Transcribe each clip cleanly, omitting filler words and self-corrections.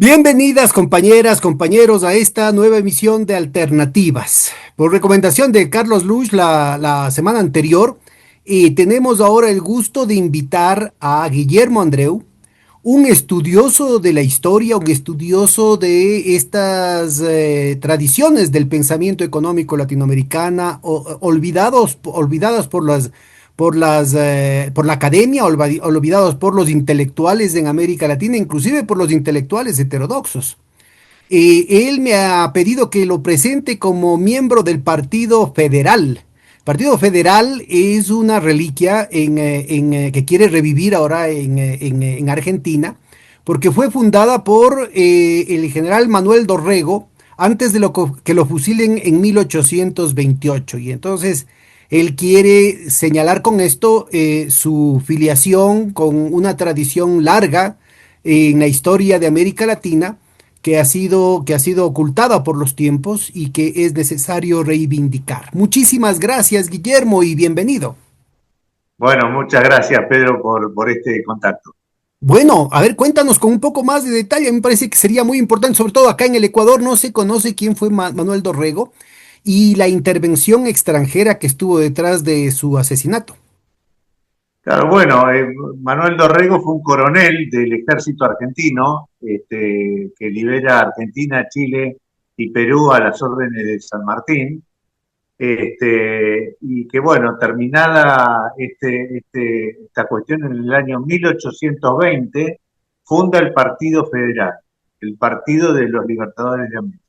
Bienvenidas compañeras, compañeros a esta nueva emisión de Alternativas. Por recomendación de Carlos Luch la semana anterior, tenemos ahora el gusto de invitar a Guillermo Andreu, un estudioso de la historia, un estudioso de estas tradiciones del pensamiento económico latinoamericana, olvidadas por la academia, olvidados por los intelectuales en América Latina, inclusive por los intelectuales heterodoxos. Él me ha pedido que lo presente como miembro del Partido Federal. Partido Federal es una reliquia que quiere revivir ahora en Argentina, porque fue fundada por el general Manuel Dorrego antes de que lo fusilen en 1828. Y entonces él quiere señalar con esto su filiación con una tradición larga en la historia de América Latina que ha sido ocultada por los tiempos y que es necesario reivindicar. Muchísimas gracias, Guillermo, y bienvenido. Bueno, muchas gracias, Pedro, por este contacto. Bueno, a ver, cuéntanos con un poco más de detalle. Me parece que sería muy importante, sobre todo acá en el Ecuador, no se conoce quién fue Manuel Dorrego y la intervención extranjera que estuvo detrás de su asesinato. Claro, bueno, Manuel Dorrego fue un coronel del ejército argentino que libera a Argentina, Chile y Perú a las órdenes de San Martín. Y que, bueno, terminada esta cuestión en el año 1820, funda el Partido Federal, el Partido de los Libertadores de América.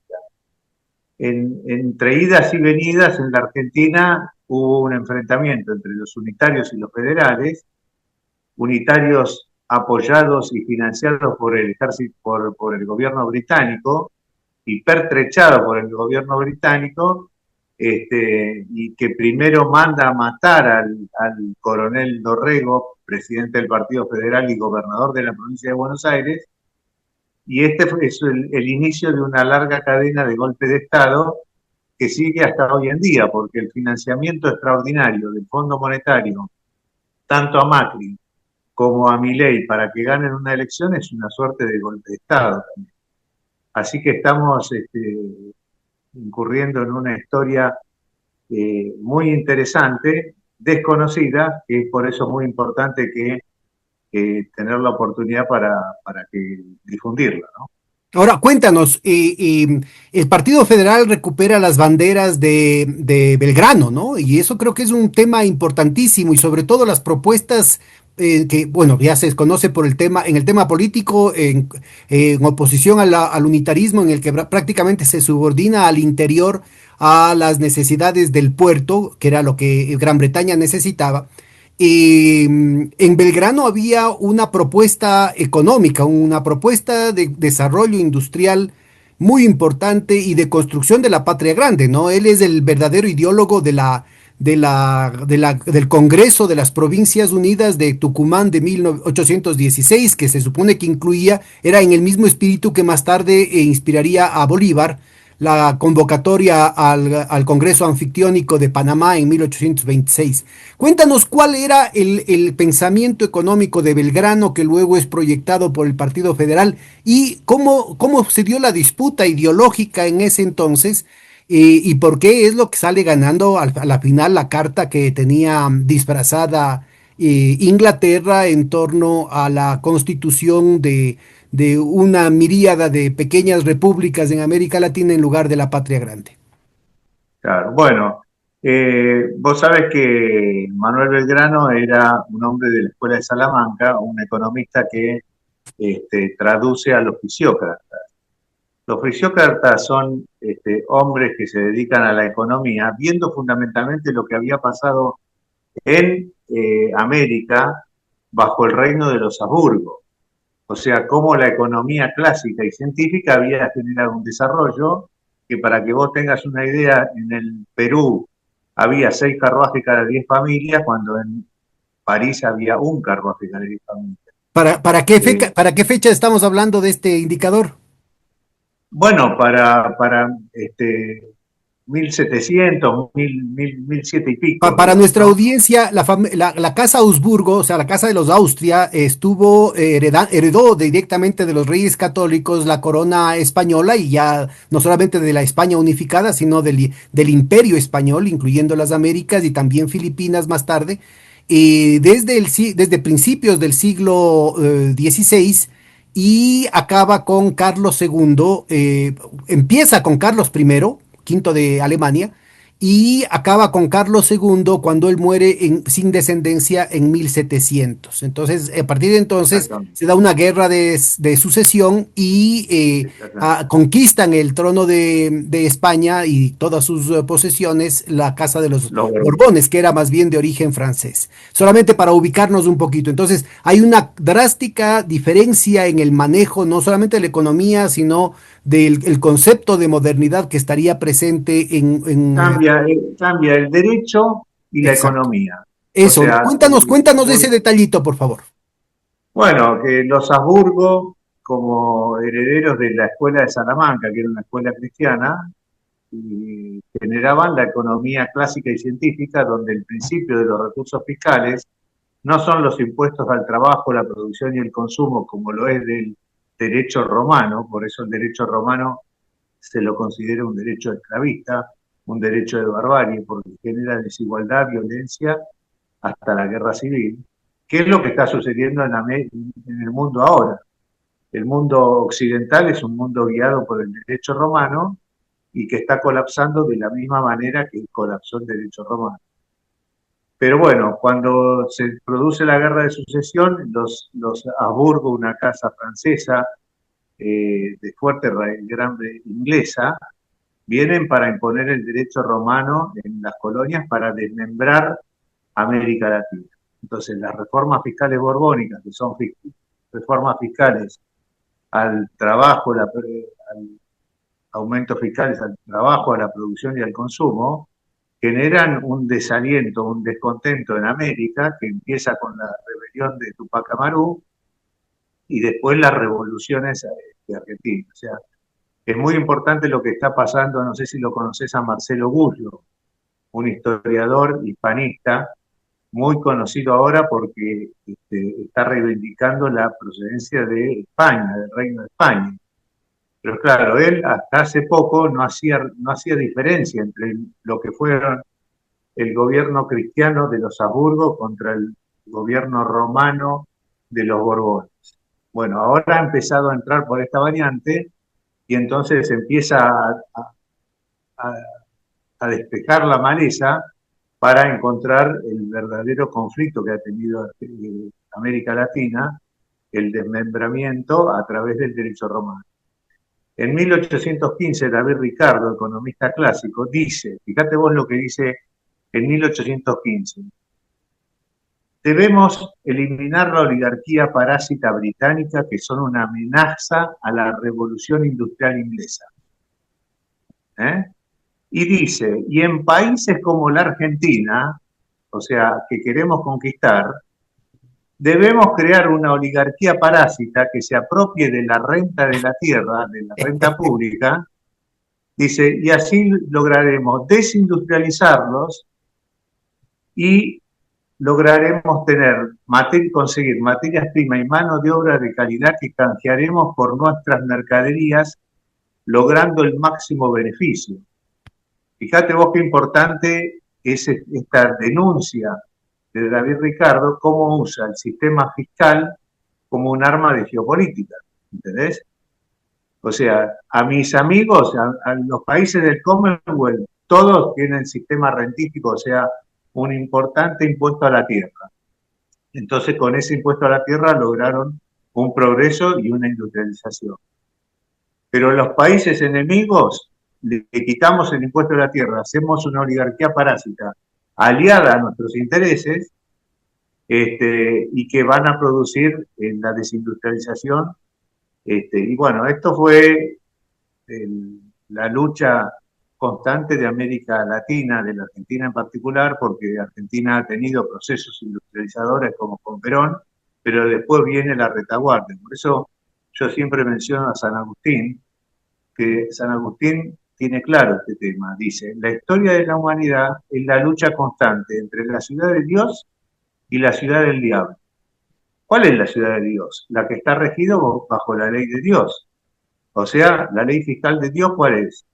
Entre idas y venidas en la Argentina hubo un enfrentamiento entre los unitarios y los federales, unitarios apoyados y financiados por el ejército, por el gobierno británico y pertrechados por el gobierno británico, y que primero manda a matar al coronel Dorrego, presidente del Partido Federal y gobernador de la provincia de Buenos Aires, y este es el inicio de una larga cadena de golpes de Estado que sigue hasta hoy en día, porque el financiamiento extraordinario del Fondo Monetario, tanto a Macri como a Milei, para que ganen una elección, es una suerte de golpe de Estado también. Así que estamos incurriendo en una historia muy interesante, desconocida, que es por eso muy importante que tener la oportunidad para que difundirla, ¿no? Ahora, cuéntanos, el Partido Federal recupera las banderas de Belgrano, ¿no? Y eso creo que es un tema importantísimo y sobre todo las propuestas que, bueno, ya se desconoce por el tema, en el tema político, en oposición al unitarismo, en el que prácticamente se subordina al interior a las necesidades del puerto, que era lo que Gran Bretaña necesitaba. En Belgrano había una propuesta económica, una propuesta de desarrollo industrial muy importante y de construcción de la patria grande, ¿no? Él es el verdadero ideólogo del Congreso de las Provincias Unidas de Tucumán de 1816, que se supone que era en el mismo espíritu que más tarde inspiraría a Bolívar la convocatoria al Congreso Anfictiónico de Panamá en 1826. Cuéntanos cuál era el pensamiento económico de Belgrano que luego es proyectado por el Partido Federal y cómo se dio la disputa ideológica en ese entonces y por qué es lo que sale ganando a la final la carta que tenía disfrazada Inglaterra en torno a la constitución de una miríada de pequeñas repúblicas en América Latina en lugar de la patria grande. Claro, bueno, vos sabés que Manuel Belgrano era un hombre de la Escuela de Salamanca, un economista que traduce a los fisiócratas. Los fisiócratas son hombres que se dedican a la economía, viendo fundamentalmente lo que había pasado en América bajo el reino de los Habsburgo. O sea, cómo la economía clásica y científica había generado un desarrollo que, para que vos tengas una idea, en el Perú había 6 carruajes cada 10 familias, cuando en París había un carruaje cada 10 familias. Eh, ¿Para qué fecha estamos hablando de este indicador? bueno, para 1700, 1007 y pico, Para digamos, nuestra ¿no? audiencia, la casa Augsburgo, o sea, la casa de los Austria, estuvo, heredó directamente de los reyes católicos la corona española y ya no solamente de la España unificada, sino del imperio español, incluyendo las Américas y también Filipinas más tarde. Y desde principios del siglo XVI y acaba con Carlos II, empieza con Carlos I, quinto de Alemania, y acaba con Carlos II cuando él muere sin descendencia en 1700. Entonces, a partir de entonces Exactamente, se da una guerra de sucesión y exactamente. conquistan el trono de España y todas sus posesiones, la casa de los Los Borbones. Borbones, que era más bien de origen francés. Solamente para ubicarnos un poquito. Entonces, hay una drástica diferencia en el manejo, no solamente de la economía, sino del el concepto de modernidad que estaría presente Cambia el derecho y la exacto. economía. O Eso, sea, cuéntanos de ese detallito, por favor. bueno, que los Habsburgo, como herederos de la escuela de Salamanca, que era una escuela cristiana, y generaban la economía clásica y científica, donde el principio de los recursos fiscales no son los impuestos al trabajo, la producción y el consumo, como lo es del derecho romano, por eso el derecho romano se lo considera un derecho esclavista, un derecho de barbarie, porque genera desigualdad, violencia, hasta la guerra civil. ¿Qué es lo que está sucediendo en el mundo ahora? El mundo occidental es un mundo guiado por el derecho romano y que está colapsando de la misma manera que colapsó el derecho romano. Pero bueno, cuando se produce la guerra de sucesión, los Habsburgo, una casa francesa de fuerte grande inglesa, vienen para imponer el derecho romano en las colonias para desmembrar América Latina. Entonces, las reformas fiscales borbónicas, que son reformas fiscales al trabajo, al aumentos fiscales al trabajo, a la producción y al consumo, generan un desaliento, un descontento en América que empieza con la rebelión de Tupac Amaru y después las revoluciones de Argentina. O sea, es muy importante lo que está pasando, no sé si lo conoces a Marcelo Gullo, un historiador hispanista muy conocido ahora porque está reivindicando la procedencia de España, del Reino de España. Pero claro, él hasta hace poco no hacía diferencia entre lo que fueron el gobierno cristiano de los Habsburgo contra el gobierno romano de los Borbones. Bueno, ahora ha empezado a entrar por esta variante y entonces empieza a, a despejar la maleza para encontrar el verdadero conflicto que ha tenido América Latina, el desmembramiento a través del derecho romano. En 1815, David Ricardo, economista clásico, dice, fíjate vos lo que dice en 1815, debemos eliminar la oligarquía parásita británica que son una amenaza a la revolución industrial inglesa. ¿Eh? Y dice, y en países como la Argentina, o sea, que queremos conquistar, debemos crear una oligarquía parásita que se apropie de la renta de la tierra, de la renta pública, dice, y así lograremos desindustrializarlos y lograremos conseguir materias primas y mano de obra de calidad que canjearemos por nuestras mercaderías, logrando el máximo beneficio. Fíjate vos qué importante es esta denuncia de David Ricardo, cómo usa el sistema fiscal como un arma de geopolítica, ¿entendés? O sea, a mis amigos, a los países del Commonwealth, todos tienen sistema rentífico, o sea, un importante impuesto a la tierra. Entonces, con ese impuesto a la tierra lograron un progreso y una industrialización. Pero los países enemigos le quitamos el impuesto a la tierra, hacemos una oligarquía parásita aliada a nuestros intereses y que van a producir la desindustrialización. Y bueno, esto fue la lucha constante de América Latina, de la Argentina en particular, porque Argentina ha tenido procesos industrializadores como con Perón, pero después viene la retaguardia. Por eso yo siempre menciono a San Agustín, que San Agustín tiene claro este tema. Dice, la historia de la humanidad es la lucha constante entre la ciudad de Dios y la ciudad del diablo. ¿Cuál es la ciudad de Dios? La que está regida bajo la ley de Dios. O sea, la ley fiscal de Dios, ¿cuál es?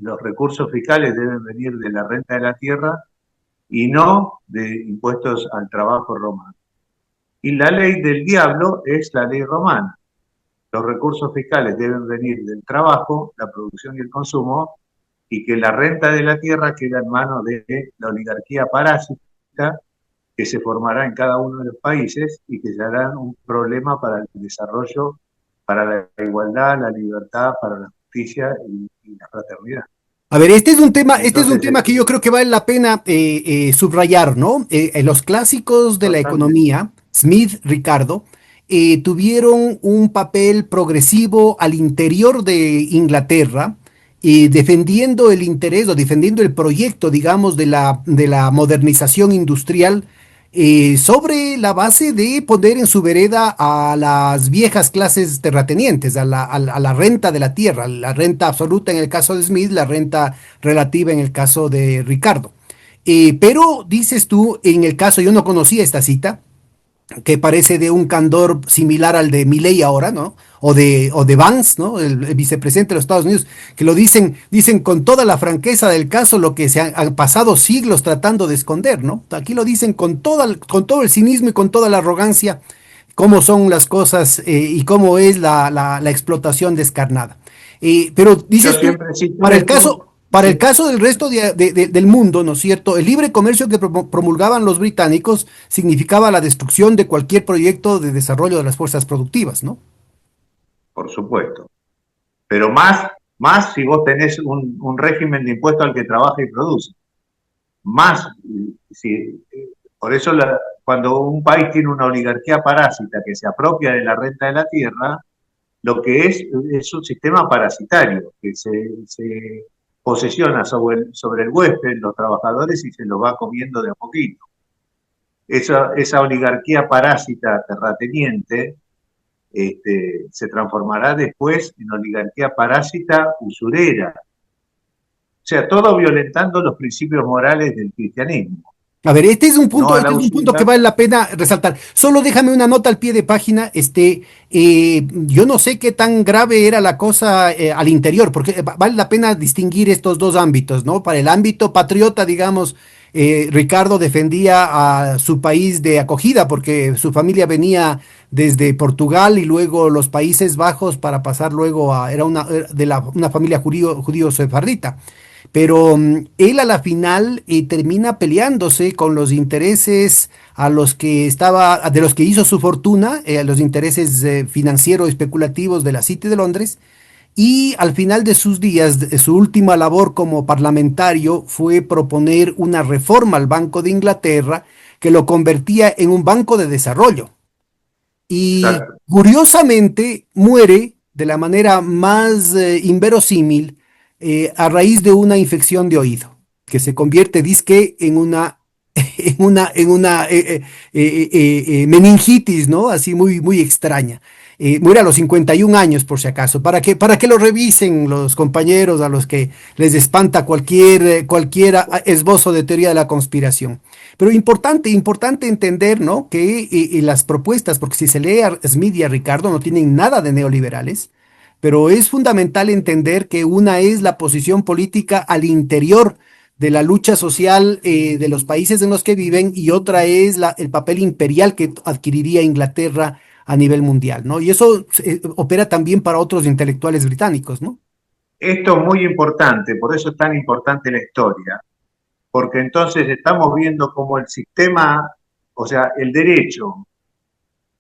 Los recursos fiscales deben venir de la renta de la tierra y no de impuestos al trabajo romano. Y la ley del diablo es la ley romana. Los recursos fiscales deben venir del trabajo, la producción y el consumo, y que la renta de la tierra queda en manos de la oligarquía parásita que se formará en cada uno de los países y que será un problema para el desarrollo, para la igualdad, la libertad, para la justicia y la fraternidad. A ver, este es un Entonces, tema que yo creo que vale la pena subrayar, ¿no? Los clásicos de la totalmente. economía, Smith, Ricardo, tuvieron un papel progresivo al interior de Inglaterra, defendiendo el interés o defendiendo el proyecto, digamos, de la modernización industrial sobre la base de poner en su vereda a las viejas clases terratenientes, a la renta de la tierra, la renta absoluta en el caso de Smith, la renta relativa en el caso de Ricardo. Pero dices tú, en el caso, yo no conocía esta cita, que parece de un candor similar al de Milley ahora, ¿no? O de Vance, ¿no? El vicepresidente de los Estados Unidos, que lo dicen con toda la franqueza del caso lo que han pasado siglos tratando de esconder, ¿no? Aquí lo dicen con todo el cinismo y con toda la arrogancia, cómo son las cosas y cómo es la explotación descarnada. Pero Yo dices tú, siempre cito esto, para el sí, caso del resto del mundo, ¿no es cierto? El libre comercio que promulgaban los británicos significaba la destrucción de cualquier proyecto de desarrollo de las fuerzas productivas, ¿no? por supuesto. Pero más si vos tenés un régimen de impuesto al que trabaja y produce. Más, si, por eso cuando un país tiene una oligarquía parásita que se apropia de la renta de la tierra, lo que es un sistema parasitario, que se posesiona sobre el huésped, los trabajadores, y se los va comiendo de a poquito. Esa oligarquía parásita terrateniente se transformará después en oligarquía parásita usurera. O sea, todo violentando los principios morales del cristianismo. A ver, No a este la es un punto que usura. vale la pena resaltar. Solo déjame una nota al pie de página. Yo no sé qué tan grave era la cosa al interior, porque vale la pena distinguir estos dos ámbitos, ¿no? Para el ámbito patriota, digamos, Ricardo defendía a su país de acogida, porque su familia venía desde Portugal y luego los Países Bajos para pasar luego era una familia judío sefardita. Pero él a la final termina peleándose con los intereses a los que de los que hizo su fortuna, a los intereses financieros especulativos de la City de Londres. Y al final de sus días, su última labor como parlamentario fue proponer una reforma al Banco de Inglaterra que lo convertía en un banco de desarrollo. Y Exacto. curiosamente muere de la manera más inverosímil a raíz de una infección de oído, que se convierte, dizque, en una meningitis, ¿no? Así muy extraña. Muere a los 51 años, por si acaso, para que lo revisen los compañeros a los que les espanta cualquier esbozo de teoría de la conspiración. Pero importante entender, ¿no? Que las propuestas, porque si se lee a Smith y a Ricardo, no tienen nada de neoliberales, pero es fundamental entender que una es la posición política al interior de la lucha social de los países en los que viven y otra es el papel imperial que adquiriría Inglaterra a nivel mundial, ¿no? Y eso opera también para otros intelectuales británicos, ¿no? Esto es muy importante, por eso es tan importante la historia, porque entonces estamos viendo cómo el sistema, o sea, el derecho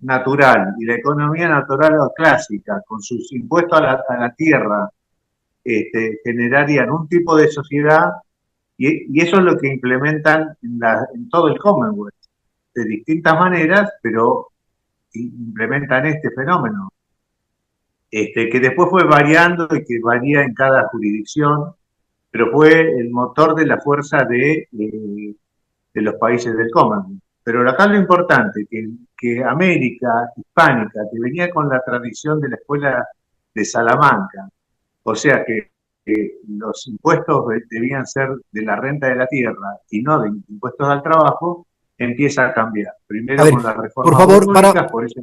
natural y la economía natural o clásica, con sus impuestos a la tierra, generarían un tipo de sociedad y eso es lo que implementan en todo el Commonwealth, de distintas maneras, pero implementan este fenómeno, que después fue variando y que varía en cada jurisdicción, pero fue el motor de la fuerza de los países del Commonwealth. Pero acá lo importante, que América hispánica, que venía con la tradición de la escuela de Salamanca, o sea que los impuestos debían ser de la renta de la tierra y no de impuestos al trabajo, empieza a cambiar. A Primero con ver, las por reformas favor, borbónicas, por eso...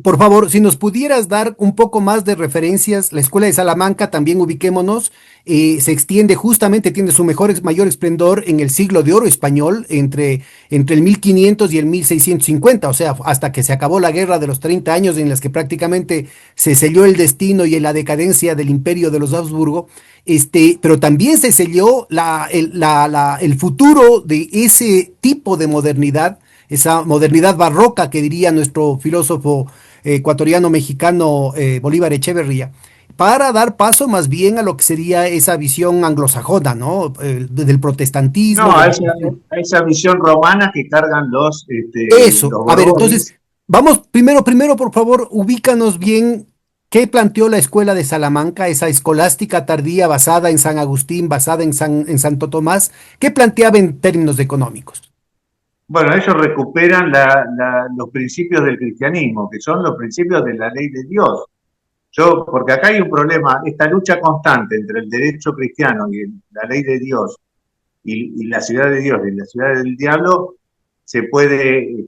por favor, si nos pudieras dar un poco más de referencias, la Escuela de Salamanca, también ubiquémonos, se extiende justamente, tiene su mayor esplendor en el siglo de oro español, entre el 1500 y el 1650, o sea, hasta que se acabó la guerra de los 30 años en las que prácticamente se selló el destino y la decadencia del imperio de los Habsburgo, pero también se selló el futuro de ese tipo de modernidad, esa modernidad barroca que diría nuestro filósofo ecuatoriano mexicano Bolívar Echeverría, para dar paso más bien a lo que sería esa visión anglosajona, ¿no? Del protestantismo. No, a esa visión romana que cargan Eso, los a ver, entonces, borbones. vamos, primero, por favor, ubícanos bien qué planteó la escuela de Salamanca, esa escolástica tardía basada en San Agustín, basada en Santo Tomás, qué planteaba en términos económicos. Bueno, ellos recuperan los principios del cristianismo, que son los principios de la ley de Dios. Porque acá hay un problema, esta lucha constante entre el derecho cristiano y la ley de Dios y la ciudad de Dios y la ciudad del diablo, se puede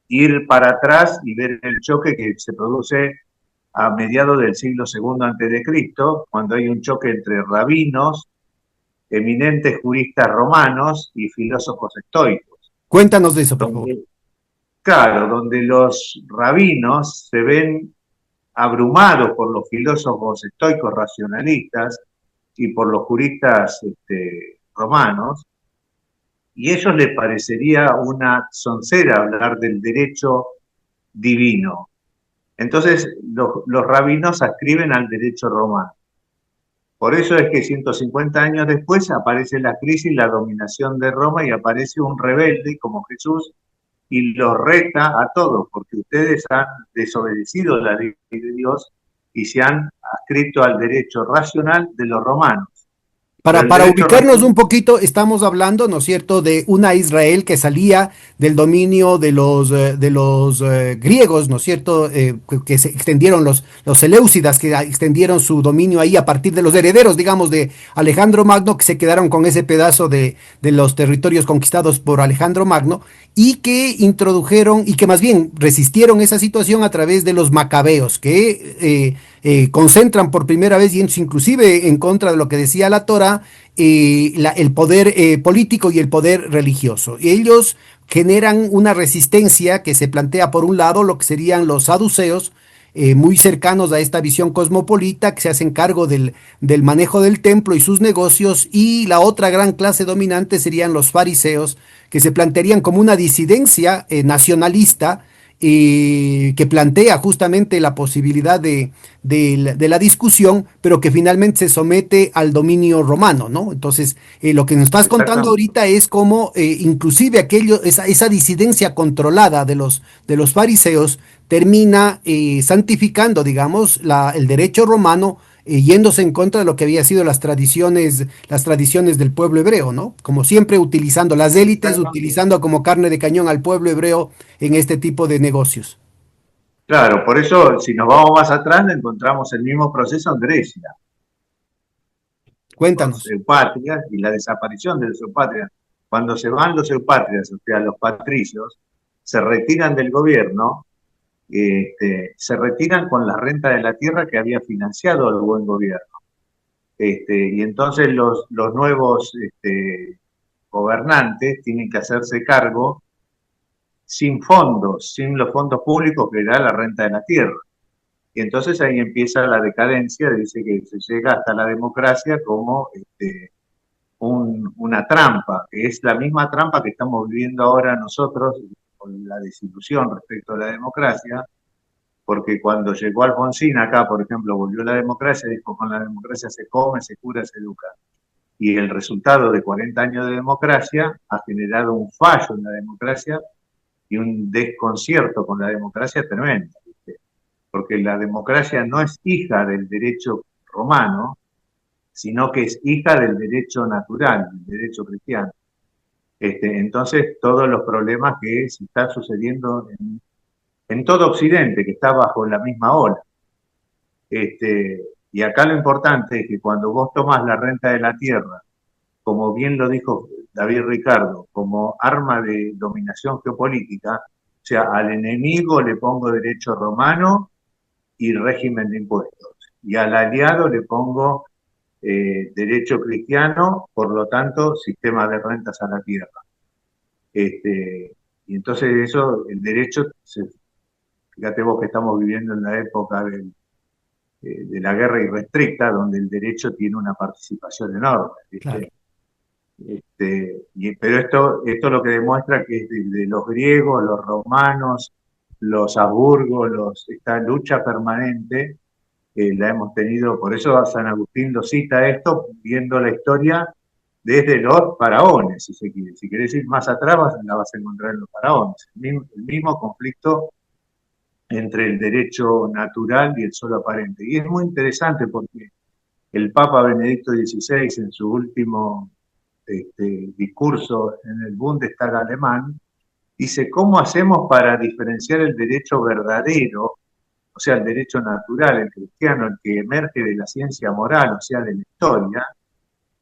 ir para atrás y ver el choque que se produce a mediados del siglo segundo antes de Cristo, cuando hay un choque entre rabinos, eminentes juristas romanos y filósofos estoicos, Cuéntanos de eso, por favor. donde, claro, donde los rabinos se ven abrumados por los filósofos estoicos racionalistas y por los juristas romanos, y a ellos les parecería una soncera hablar del derecho divino. Entonces los rabinos ascriben al derecho romano. Por eso es que 150 años después aparece la crisis, la dominación de Roma y aparece un rebelde como Jesús y los reta a todos, porque ustedes han desobedecido la ley de Dios y se han adscrito al derecho racional de los romanos. Pero el Para derecho ubicarnos un racional, poquito, estamos hablando, ¿no es cierto?, de una Israel que salía del dominio de los griegos, ¿no es cierto?, que se extendieron los Seleucidas, que extendieron su dominio ahí a partir de los herederos, digamos, de Alejandro Magno, que se quedaron con ese pedazo de los territorios conquistados por Alejandro Magno, y que introdujeron, y que más bien resistieron esa situación a través de los macabeos, que concentran por primera vez, y inclusive en contra de lo que decía la Torah, el poder político y el poder religioso. Y ellos generan una resistencia que se plantea por un lado lo que serían los saduceos, muy cercanos a esta visión cosmopolita, que se hacen cargo del manejo del templo y sus negocios, y la otra gran clase dominante serían los fariseos, que se plantearían como una disidencia nacionalista, que plantea justamente la posibilidad de la discusión, pero que finalmente se somete al dominio romano, ¿no? Entonces, lo que nos estás contando exactamente. ahorita es cómo inclusive esa disidencia controlada de los fariseos termina santificando, digamos, el derecho romano, yéndose en contra de lo que había sido las tradiciones del pueblo hebreo, ¿no? Como siempre utilizando las élites, Exactamente. utilizando como carne de cañón al pueblo hebreo en este tipo de negocios. Claro, por eso si nos vamos más atrás encontramos el mismo proceso en Grecia, los Cuéntanos. eupátridas y la desaparición de los eupátridas. Cuando se van los eupátridas, o sea, los patricios, se retiran del gobierno, se retiran con la renta de la tierra que había financiado el buen gobierno. Y entonces los nuevos gobernantes tienen que hacerse cargo sin fondos, sin los fondos públicos que da la renta de la tierra. Y entonces ahí empieza la decadencia, dice que se llega hasta la democracia como una trampa, que es la misma trampa que estamos viviendo ahora nosotros con la desilusión respecto a la democracia, porque cuando llegó Alfonsín acá, por ejemplo, volvió la democracia, dijo con la democracia se come, se cura, se educa. Y el resultado de 40 años de democracia ha generado un fallo en la democracia y un desconcierto con la democracia tremendo, ¿viste? Porque la democracia no es hija del derecho romano, sino que es hija del derecho natural, del derecho cristiano. Entonces, todos los problemas que se están sucediendo en todo Occidente, que está bajo la misma ola. Y acá lo importante es que cuando vos tomás la renta de la tierra, como bien lo dijo David Ricardo, como arma de dominación geopolítica, o sea, al enemigo le pongo derecho romano y régimen de impuestos, y al aliado le pongo derecho cristiano, por lo tanto, sistema de rentas a la tierra. Y entonces eso, el derecho, fíjate vos que estamos viviendo en la época de la guerra irrestricta, donde el derecho tiene una participación enorme, Claro. ¿viste? Pero esto lo que demuestra que es de los griegos, los romanos, los Habsburgos, esta lucha permanente la hemos tenido, por eso San Agustín lo cita esto, viendo la historia desde los faraones, si se quiere. Si querés ir más atrás, la vas a encontrar en los faraones. El mismo conflicto entre el derecho natural y el solo aparente. Y es muy interesante porque el Papa Benedicto XVI, en su último discurso en el Bundestag alemán, dice, ¿cómo hacemos para diferenciar el derecho verdadero, o sea, el derecho natural, el cristiano, el que emerge de la ciencia moral, o sea, de la historia,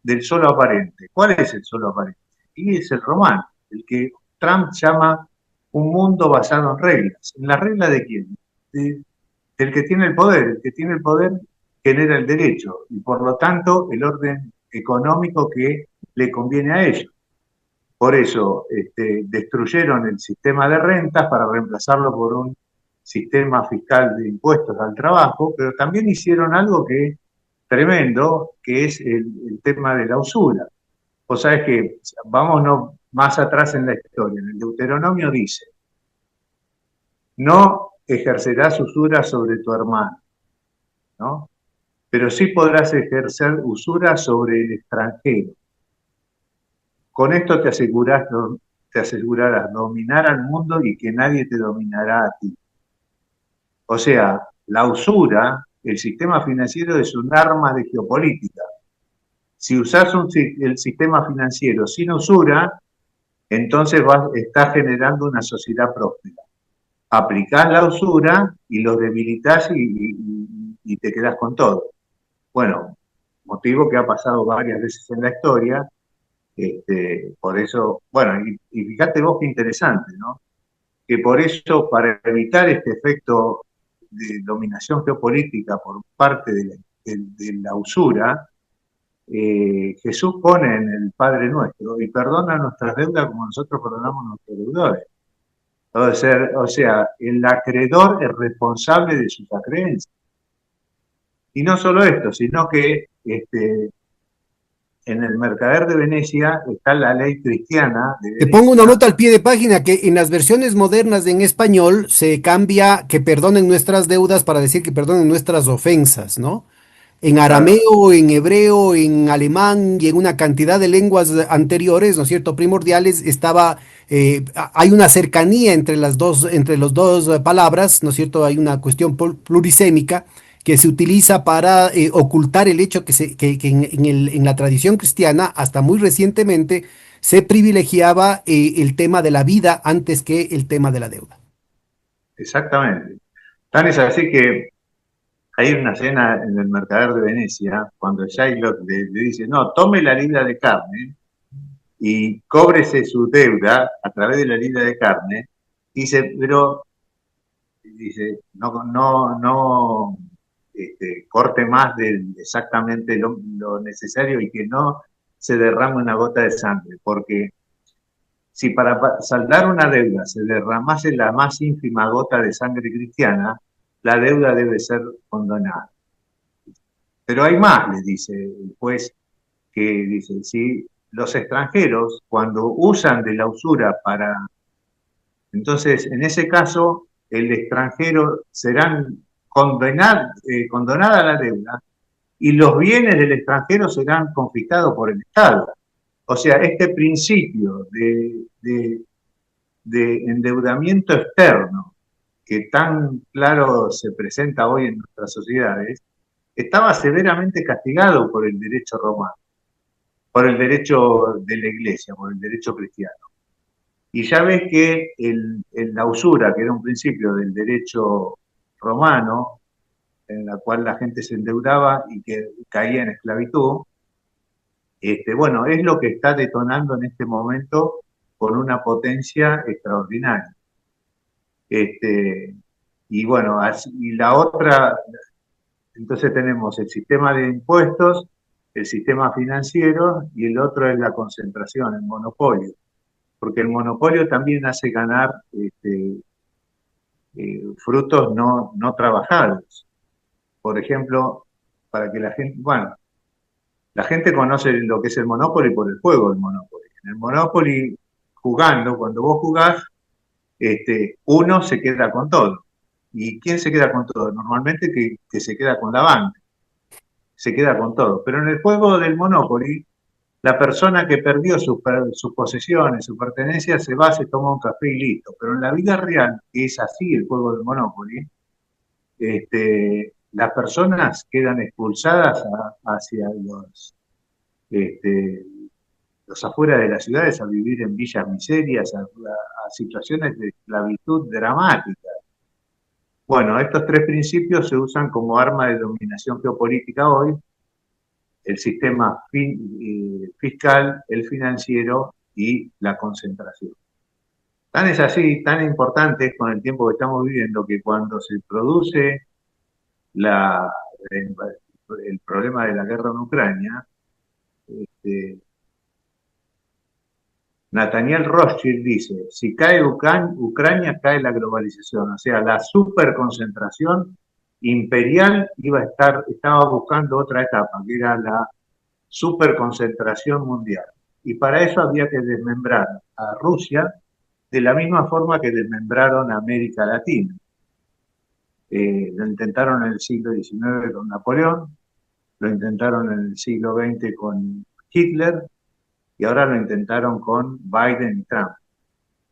del solo aparente? ¿Cuál es el solo aparente? Y es el romano, el que Trump llama un mundo basado en reglas. ¿En la regla de quién? Del que tiene el poder. El que tiene el poder genera el derecho y por lo tanto el orden económico que le conviene a ellos. Por eso destruyeron el sistema de rentas para reemplazarlo por un sistema fiscal de impuestos al trabajo, pero también hicieron algo que es tremendo, que es el tema de la usura. Vos sabés que, vámonos más atrás en la historia, en el Deuteronomio dice, no ejercerás usura sobre tu hermano, ¿no? Pero sí podrás ejercer usura sobre el extranjero. Con esto te asegurarás dominar al mundo y que nadie te dominará a ti. O sea, la usura, el sistema financiero es un arma de geopolítica. Si usás el sistema financiero sin usura, entonces estás generando una sociedad próspera. Aplicás la usura y lo debilitas y te quedás con todo. Bueno, motivo que ha pasado varias veces en la historia. Por eso, bueno, y fíjate vos qué interesante, ¿no? Que por eso, para evitar este efecto de dominación geopolítica por parte de la usura, Jesús pone en el Padre Nuestro y perdona nuestras deudas como nosotros perdonamos a nuestros deudores. O sea, el acreedor es responsable de sus acreencias. Y no solo esto, sino que en el Mercader de Venecia está la ley cristiana de Te pongo una Venecia. nota al pie de página que en las versiones modernas en español se cambia que perdonen nuestras deudas para decir que perdonen nuestras ofensas, ¿no? En Claro, arameo, en hebreo, en alemán y en una cantidad de lenguas anteriores, ¿no es cierto?, primordiales, hay una cercanía entre los dos palabras, ¿no es cierto? Hay una cuestión plurisémica que se utiliza para ocultar el hecho que en la tradición cristiana, hasta muy recientemente, se privilegiaba el tema de la vida antes que el tema de la deuda. exactamente. Tan es así que hay una escena en el Mercader de Venecia cuando Shylock le dice, no, tome la libra de carne y cóbrese su deuda a través de la libra de carne. Dice, pero, dice, no, corte más de exactamente lo necesario y que no se derrame una gota de sangre, porque si para saldar una deuda se derramase la más ínfima gota de sangre cristiana, la deuda debe ser condonada. Pero hay más, le dice el juez, que dice, si los extranjeros, cuando usan de la usura para... Entonces, en ese caso, el extranjero serán condonada la deuda y los bienes del extranjero serán confiscados por el Estado. O sea, este principio de endeudamiento externo que tan claro se presenta hoy en nuestras sociedades, estaba severamente castigado por el derecho romano, por el derecho de la iglesia, por el derecho cristiano. Y ya ves que la usura, que era un principio del derecho romano, en la cual la gente se endeudaba y que caía en esclavitud, bueno, es lo que está detonando en este momento con una potencia extraordinaria. Y bueno, y la otra, entonces tenemos el sistema de impuestos, el sistema financiero y el otro es la concentración, el monopolio. Porque el monopolio también hace ganar frutos no trabajados. Por ejemplo, para que la gente, bueno, la gente conoce lo que es el Monopoly por el juego del Monopoly. En el Monopoly, jugando, cuando vos jugás, uno se queda con todo. ¿Y quién se queda con todo? Normalmente que se queda con la banca, se queda con todo. Pero en el juego del Monopoly, la persona que perdió sus posesiones, su pertenencia, se va, se toma un café y listo. Pero en la vida real, que es así el juego del Monopoly, las personas quedan expulsadas hacia los afuera de las ciudades a vivir en villas miserias, a situaciones de esclavitud dramáticas. Bueno, estos tres principios se usan como arma de dominación geopolítica hoy, el sistema fiscal, el financiero y la concentración. Tan es así, tan importante es con el tiempo que estamos viviendo que cuando se produce el problema de la guerra en Ucrania, Nathaniel Rothschild dice, si cae Ucrania, cae la globalización, o sea, la superconcentración imperial estaba buscando otra etapa, que era la superconcentración mundial. Y para eso había que desmembrar a Rusia de la misma forma que desmembraron a América Latina. Lo intentaron en el siglo XIX con Napoleón, lo intentaron en el siglo XX con Hitler y ahora lo intentaron con Biden y Trump.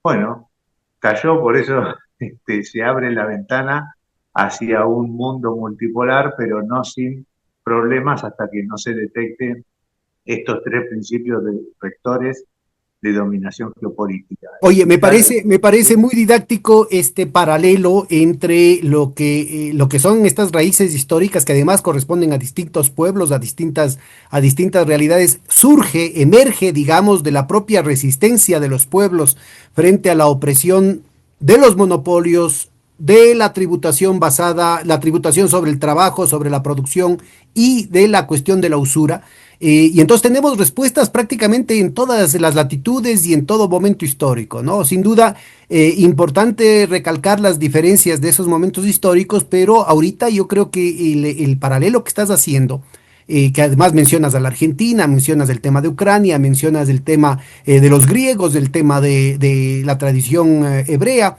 Bueno, cayó, por eso se abre la ventana hacia un mundo multipolar, pero no sin problemas hasta que no se detecten estos tres principios rectores de dominación geopolítica. Oye, me parece muy didáctico este paralelo entre lo que son estas raíces históricas que además corresponden a distintos pueblos, a distintas realidades. Surge, emerge, digamos, de la propia resistencia de los pueblos frente a la opresión de los monopolios, de la tributación basada, la tributación sobre el trabajo, sobre la producción y de la cuestión de la usura. Y entonces tenemos respuestas prácticamente en todas las latitudes y en todo momento histórico, ¿no? Sin duda, importante recalcar las diferencias de esos momentos históricos, pero ahorita yo creo que el paralelo que estás haciendo, que además mencionas a la Argentina, mencionas el tema de Ucrania, mencionas el tema de los griegos, el tema de la tradición hebrea,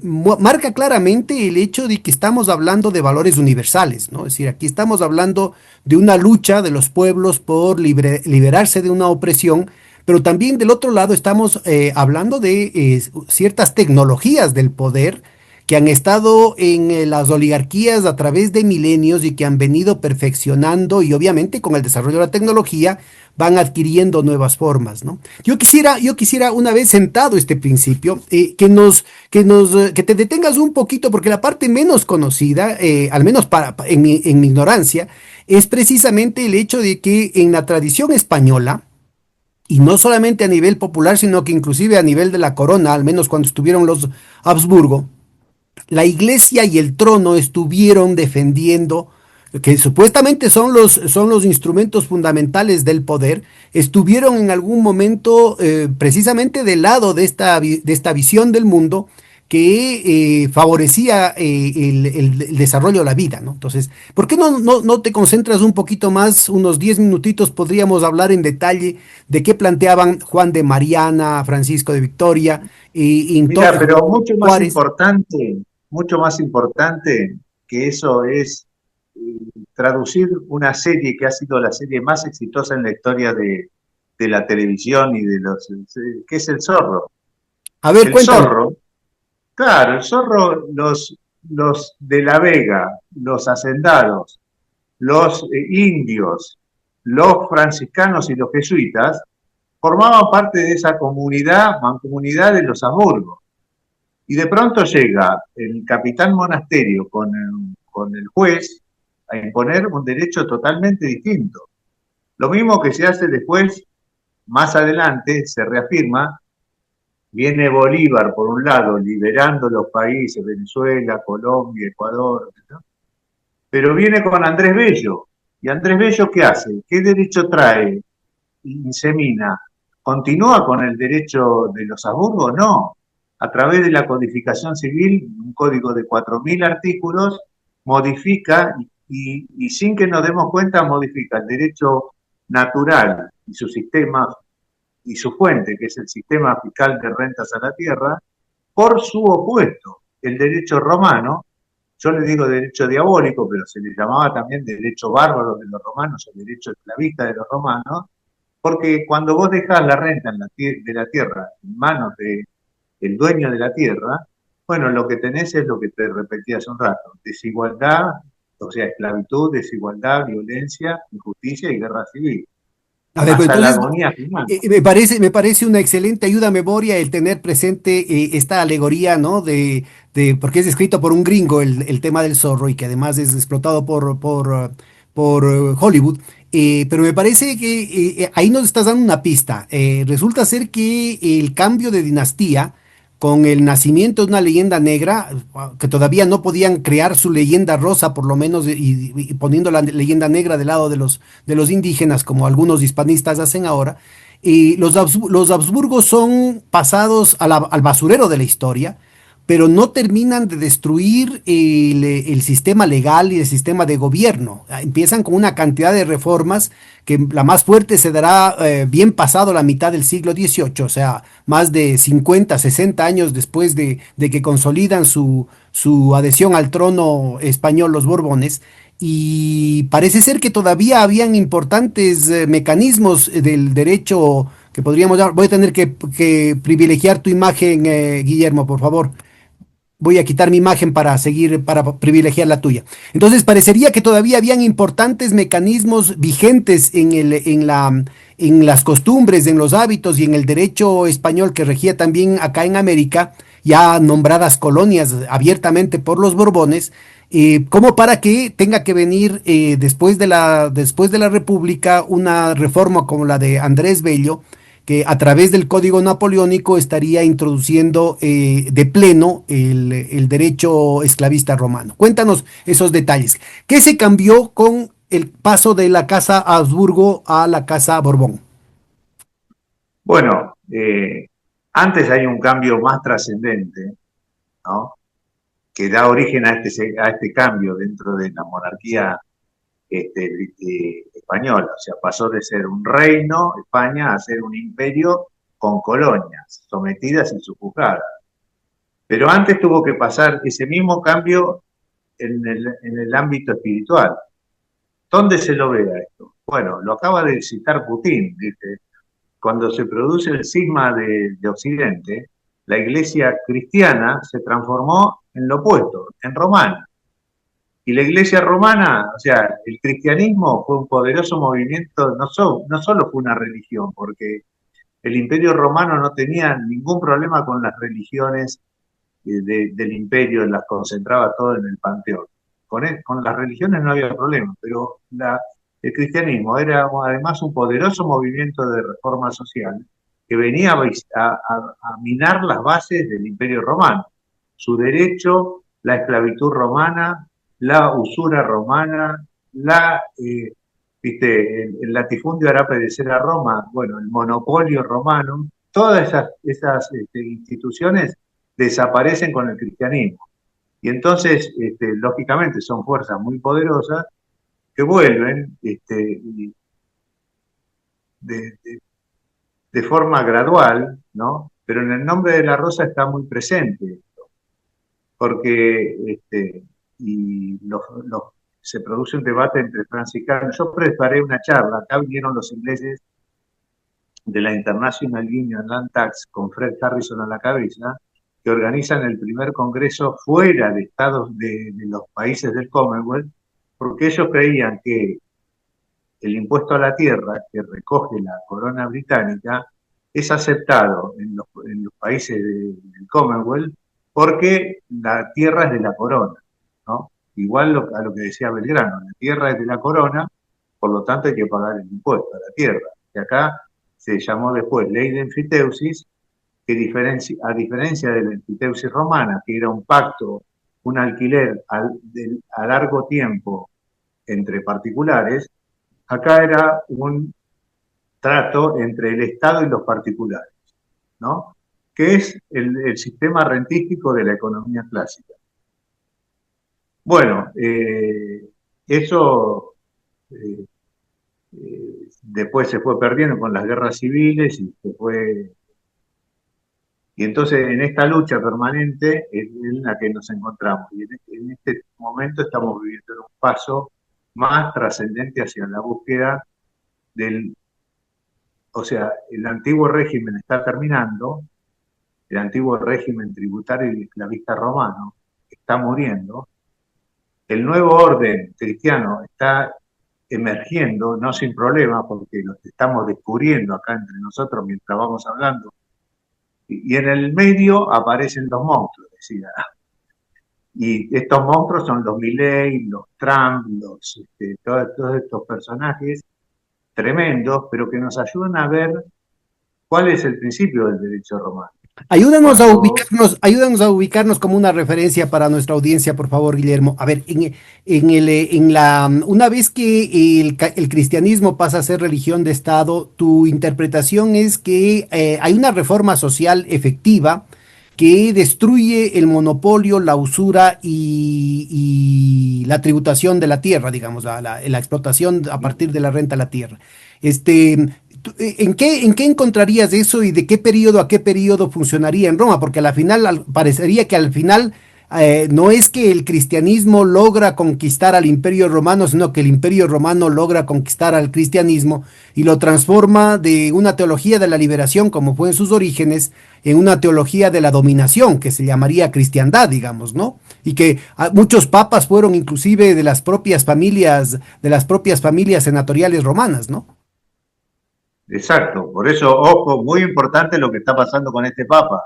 marca claramente el hecho de que estamos hablando de valores universales, ¿no? Es decir, aquí estamos hablando de una lucha de los pueblos por liberarse de una opresión, pero también del otro lado estamos hablando de ciertas tecnologías del poder que han estado en las oligarquías a través de milenios y que han venido perfeccionando y obviamente con el desarrollo de la tecnología van adquiriendo nuevas formas, ¿no? Yo quisiera una vez sentado este principio, que te detengas un poquito porque la parte menos conocida, al menos en mi ignorancia, es precisamente el hecho de que en la tradición española, y no solamente a nivel popular, sino que inclusive a nivel de la corona, al menos cuando estuvieron los Habsburgo, la iglesia y el trono estuvieron defendiendo, que supuestamente son los instrumentos fundamentales del poder, estuvieron en algún momento precisamente del lado de esta visión del mundo que favorecía el desarrollo de la vida, ¿no? Entonces, ¿por qué no te concentras un poquito más, unos 10 minutitos, podríamos hablar en detalle de qué planteaban Juan de Mariana, Francisco de Victoria y Mira, entonces pero Juárez? mucho más importante que eso es traducir una serie que ha sido la serie más exitosa en la historia de la televisión y que es El Zorro. A ver, El cuéntame. Zorro, claro, el Zorro, los de La Vega, los hacendados, los indios, los franciscanos y los jesuitas formaban parte de esa mancomunidad de los Habsburgo. Y de pronto llega el capitán Monasterio con el juez a imponer un derecho totalmente distinto. Lo mismo que se hace después, más adelante, se reafirma, viene Bolívar por un lado liberando los países, Venezuela, Colombia, Ecuador, ¿no? Pero viene con Andrés Bello. ¿Y Andrés Bello qué hace? ¿Qué derecho trae? Insemina. ¿Continúa con el derecho de los Habsburgo? No. A través de la codificación civil, un código de 4.000 artículos, modifica y sin que nos demos cuenta, modifica el derecho natural y su sistema y su fuente, que es el sistema fiscal de rentas a la tierra, por su opuesto, el derecho romano. Yo le digo derecho diabólico, pero se le llamaba también derecho bárbaro de los romanos o derecho esclavista de los romanos, porque cuando vos dejás la renta de la tierra en manos del dueño de la tierra, bueno, lo que tenés es lo que te repetí hace un rato, desigualdad, o sea, esclavitud, desigualdad, violencia, injusticia y guerra civil, A ver, pues hasta la entonces agonía final. me parece una excelente ayuda a memoria el tener presente esta alegoría, ¿no? Porque es escrito por un gringo el tema del zorro y que además es explotado por Hollywood. Pero me parece que ahí nos estás dando una pista. Resulta ser que el cambio de dinastía con el nacimiento de una leyenda negra, que todavía no podían crear su leyenda rosa, por lo menos, y poniendo la leyenda negra del lado de los indígenas, como algunos hispanistas hacen ahora, y los Habsburgos son pasados al basurero de la historia, pero no terminan de destruir el sistema legal y el sistema de gobierno. Empiezan con una cantidad de reformas que la más fuerte se dará bien pasado la mitad del siglo XVIII, o sea, más de 50, 60 años después de que consolidan su adhesión al trono español los Borbones. Y parece ser que todavía habían importantes mecanismos del derecho que podríamos dar. Voy a tener que privilegiar tu imagen, Guillermo, por favor. Voy a quitar mi imagen para seguir, para privilegiar la tuya. Entonces, parecería que todavía habían importantes mecanismos vigentes en las costumbres, en los hábitos y en el derecho español que regía también acá en América, ya nombradas colonias abiertamente por los Borbones, como para que tenga que venir después de la República una reforma como la de Andrés Bello, que a través del Código Napoleónico estaría introduciendo de pleno el derecho esclavista romano. Cuéntanos esos detalles. ¿Qué se cambió con el paso de la Casa Habsburgo a la Casa Borbón? Bueno, antes hay un cambio más trascendente, ¿no? Que da origen a este cambio dentro de la monarquía española. O sea, pasó de ser un reino, España, a ser un imperio con colonias, sometidas y sujuzgadas. Pero antes tuvo que pasar ese mismo cambio en el ámbito espiritual. ¿Dónde se lo ve a esto? Bueno, lo acaba de citar Putin, dice, cuando se produce el cisma de Occidente, la iglesia cristiana se transformó en lo opuesto, en romana. Y la iglesia romana, o sea, el cristianismo fue un poderoso movimiento, no solo fue una religión, porque el imperio romano no tenía ningún problema con las religiones del imperio, las concentraba todo en el panteón. Con las religiones no había problema, pero el cristianismo era además un poderoso movimiento de reforma social que venía a minar las bases del imperio romano. Su derecho, la esclavitud romana, la usura romana, el latifundio árabe de ser a Roma, bueno, el monopolio romano, todas esas instituciones desaparecen con el cristianismo. Y entonces, lógicamente, son fuerzas muy poderosas que vuelven de, de forma gradual, ¿no? Pero en el nombre de la rosa está muy presente, porque se produce un debate entre franciscanos. Yo preparé una charla, acá vinieron los ingleses de la International Union Land Tax con Fred Harrison a la cabeza, que organizan el primer congreso fuera de estados de los países del Commonwealth, porque ellos creían que el impuesto a la tierra que recoge la corona británica es aceptado en los países del Commonwealth porque la tierra es de la corona, ¿no? igual a lo que decía Belgrano, la tierra es de la corona, por lo tanto hay que pagar el impuesto a la tierra. Y acá se llamó después ley de enfiteusis, que a diferencia de la enfiteusis romana, que era un pacto, un alquiler a largo tiempo entre particulares, acá era un trato entre el Estado y los particulares, ¿no? Que es el sistema rentístico de la economía clásica. Bueno, eso eh, después se fue perdiendo con las guerras civiles y entonces en esta lucha permanente es en la que nos encontramos. Y en este momento estamos viviendo un paso más trascendente hacia la búsqueda del, o sea, el antiguo régimen está terminando, el antiguo régimen tributario y esclavista romano está muriendo, el nuevo orden cristiano está emergiendo, no sin problema, porque lo estamos descubriendo acá entre nosotros mientras vamos hablando, y en el medio aparecen los monstruos, decía. Y estos monstruos son los Milley, los Trump, todos estos personajes tremendos, pero que nos ayudan a ver cuál es el principio del derecho romano. Cuando Ayúdanos a ubicarnos como una referencia para nuestra audiencia, por favor, Guillermo. A ver, una vez que el cristianismo pasa a ser religión de Estado, tu interpretación es que hay una reforma social efectiva que destruye el monopolio, la usura y la tributación de la tierra, digamos, la explotación a partir de la renta a la tierra. Este, en qué encontrarías eso y de qué periodo a qué periodo funcionaría en Roma? Porque a la final parecería que al final no es que el cristianismo logra conquistar al imperio romano, sino que el imperio romano logra conquistar al cristianismo y lo transforma de una teología de la liberación, como fue en sus orígenes, en una teología de la dominación, que se llamaría cristiandad, digamos, ¿no? Y que muchos papas fueron inclusive de las propias familias senatoriales romanas, ¿no? exacto, por eso, ojo, muy importante lo que está pasando con este Papa,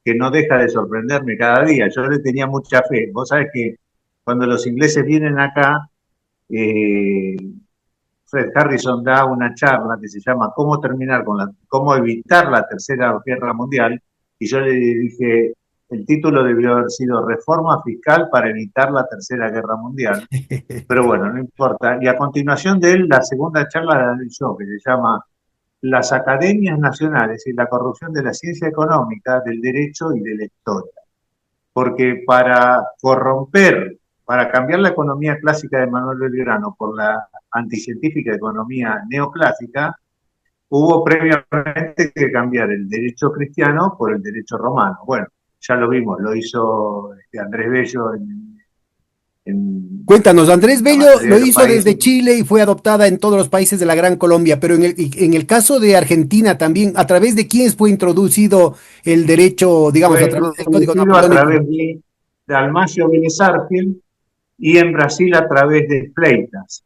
que no deja de sorprenderme cada día. Yo le tenía mucha fe. Vos sabés que cuando los ingleses vienen acá, eh, Fred Harrison da una charla que se llama cómo evitar la tercera guerra mundial, y yo le dije, el título debió haber sido Reforma Fiscal para evitar la tercera guerra mundial, pero bueno, no importa. Y a continuación de él, la segunda charla la doy yo, que se llama Las Academias Nacionales y la corrupción de la ciencia económica, del derecho y de la historia. Porque para cambiar la economía clásica de Manuel Belgrano por la anticientífica economía neoclásica, hubo previamente que cambiar el derecho cristiano por el derecho romano. Bueno, ya lo vimos, lo hizo Andrés Bello en Cuéntanos, Andrés la Bello mayoría lo de los hizo desde países. Chile y fue adoptada en todos los países de la Gran Colombia, pero en el caso de Argentina también, ¿a través de quién fue introducido el derecho, digamos, a Fue través del Código introducido a Napoleónico? través de Almacio Vélez Arfiel y en Brasil a través de Fleitas.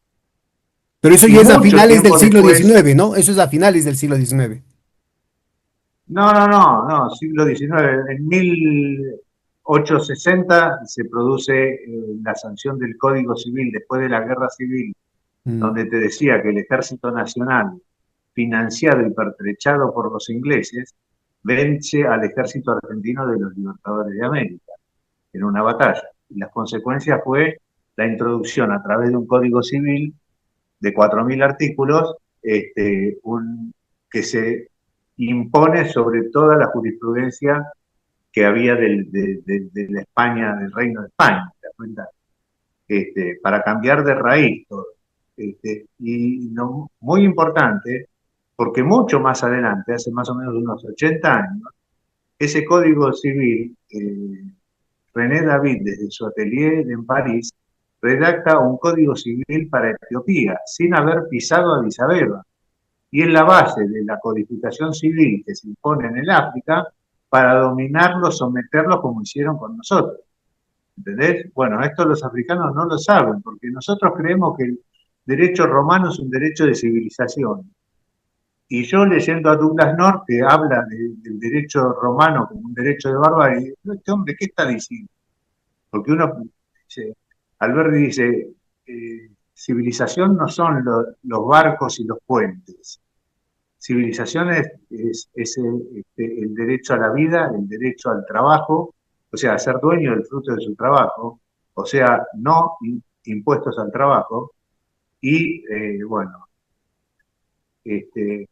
Pero eso Y ya es a mucho finales del tiempo siglo después, XIX, ¿no? Eso es a finales del siglo XIX. no, siglo XIX, en 1860 se produce la sanción del Código Civil después de la Guerra Civil, Mm. donde te decía que el Ejército Nacional, financiado y pertrechado por los ingleses, vence al Ejército Argentino de los Libertadores de América en una batalla. Y las consecuencias fue la introducción a través de un Código Civil de 4.000 artículos, que se impone sobre toda la jurisprudencia que había de la España, del Reino de España, ¿te das cuenta? Para cambiar de raíz todo. Y muy importante, porque mucho más adelante, hace más o menos unos 80 años, ese código civil, René David, desde su atelier en París, redacta un código civil para Etiopía, sin haber pisado a Addis Abeba. Y es la base de la codificación civil que se impone en el África para dominarlos, someterlos como hicieron con nosotros. ¿Entendés? Bueno, esto los africanos no lo saben, porque nosotros creemos que el derecho romano es un derecho de civilización. Y yo leyendo a Douglas North, que habla del derecho romano como un derecho de barbarie, este hombre, ¿qué está diciendo? Porque uno dice, Alberti dice, civilización no son los barcos y los puentes. Civilización es el derecho a la vida, el derecho al trabajo, o sea, a ser dueño del fruto de su trabajo, o sea, no impuestos al trabajo, y bueno, este,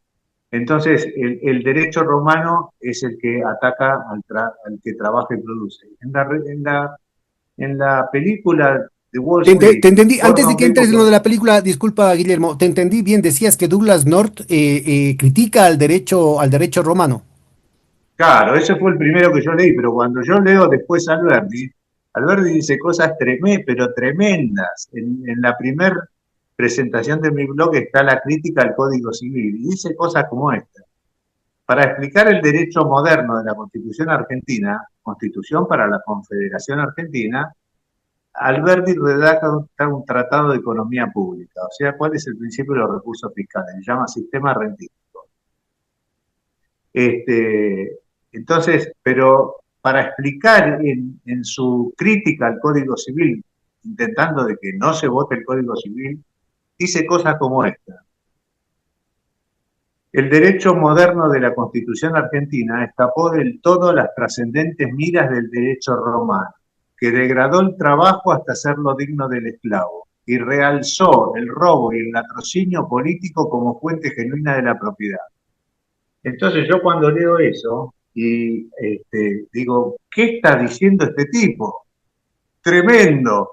entonces el derecho romano es el que ataca al que trabaja y produce. En la película de Wall Street, Te entendí, antes de Gordon que Gekko, entres en lo de la película, disculpa Guillermo, te entendí bien, decías que Douglas North critica al derecho romano. claro, ese fue el primero que yo leí, pero cuando yo leo después Alberti dice cosas pero tremendas. En la primer presentación de mi blog está la crítica al Código Civil y dice cosas como esta. Para explicar el derecho moderno de la Constitución Argentina, Constitución para la Confederación Argentina, Alberti redacta un tratado de economía pública, o sea, cuál es el principio de los recursos fiscales, se llama sistema rentístico. Entonces, pero para explicar en su crítica al Código Civil, intentando de que no se vote el Código Civil, dice cosas como esta. El derecho moderno de la Constitución argentina escapó del todo las trascendentes miras del derecho romano, que degradó el trabajo hasta hacerlo digno del esclavo, y realzó el robo y el latrocinio político como fuente genuina de la propiedad. Entonces yo cuando leo eso y digo, ¿qué está diciendo este tipo? Tremendo.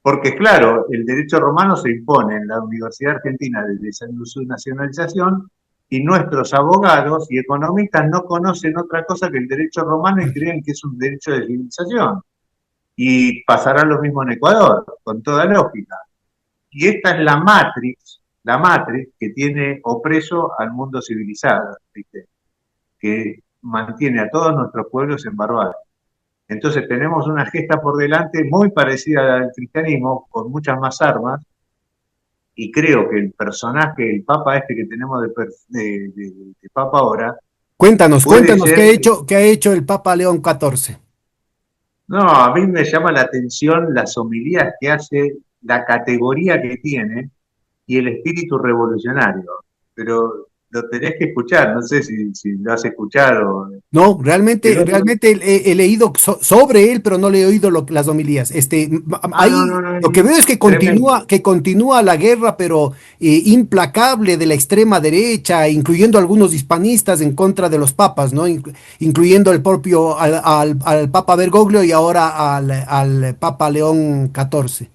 Porque claro, el derecho romano se impone en la Universidad Argentina desde su nacionalización y nuestros abogados y economistas no conocen otra cosa que el derecho romano y creen que es un derecho de civilización. Y pasará lo mismo en Ecuador, con toda lógica. Y esta es la matrix que tiene opreso al mundo civilizado, ¿viste? Que mantiene a todos nuestros pueblos en barbarie. Entonces tenemos una gesta por delante muy parecida al cristianismo, con muchas más armas, y creo que el personaje, el papa este que tenemos de papa ahora, Cuéntanos, puede cuéntanos, ser, qué ha hecho el Papa León XIV? no, a mí me llama la atención las homilías que hace, la categoría que tiene y el espíritu revolucionario, pero lo tenés que escuchar, no sé si lo has escuchado. No, El realmente, otro, realmente he leído sobre él, pero no le he oído las homilías. no, no, Ahí no, lo que veo es tremendo. que continúa la guerra, pero implacable de la extrema derecha, incluyendo algunos hispanistas en contra de los papas, ¿no? Incluyendo el propio al Papa Bergoglio y ahora al Papa León XIV.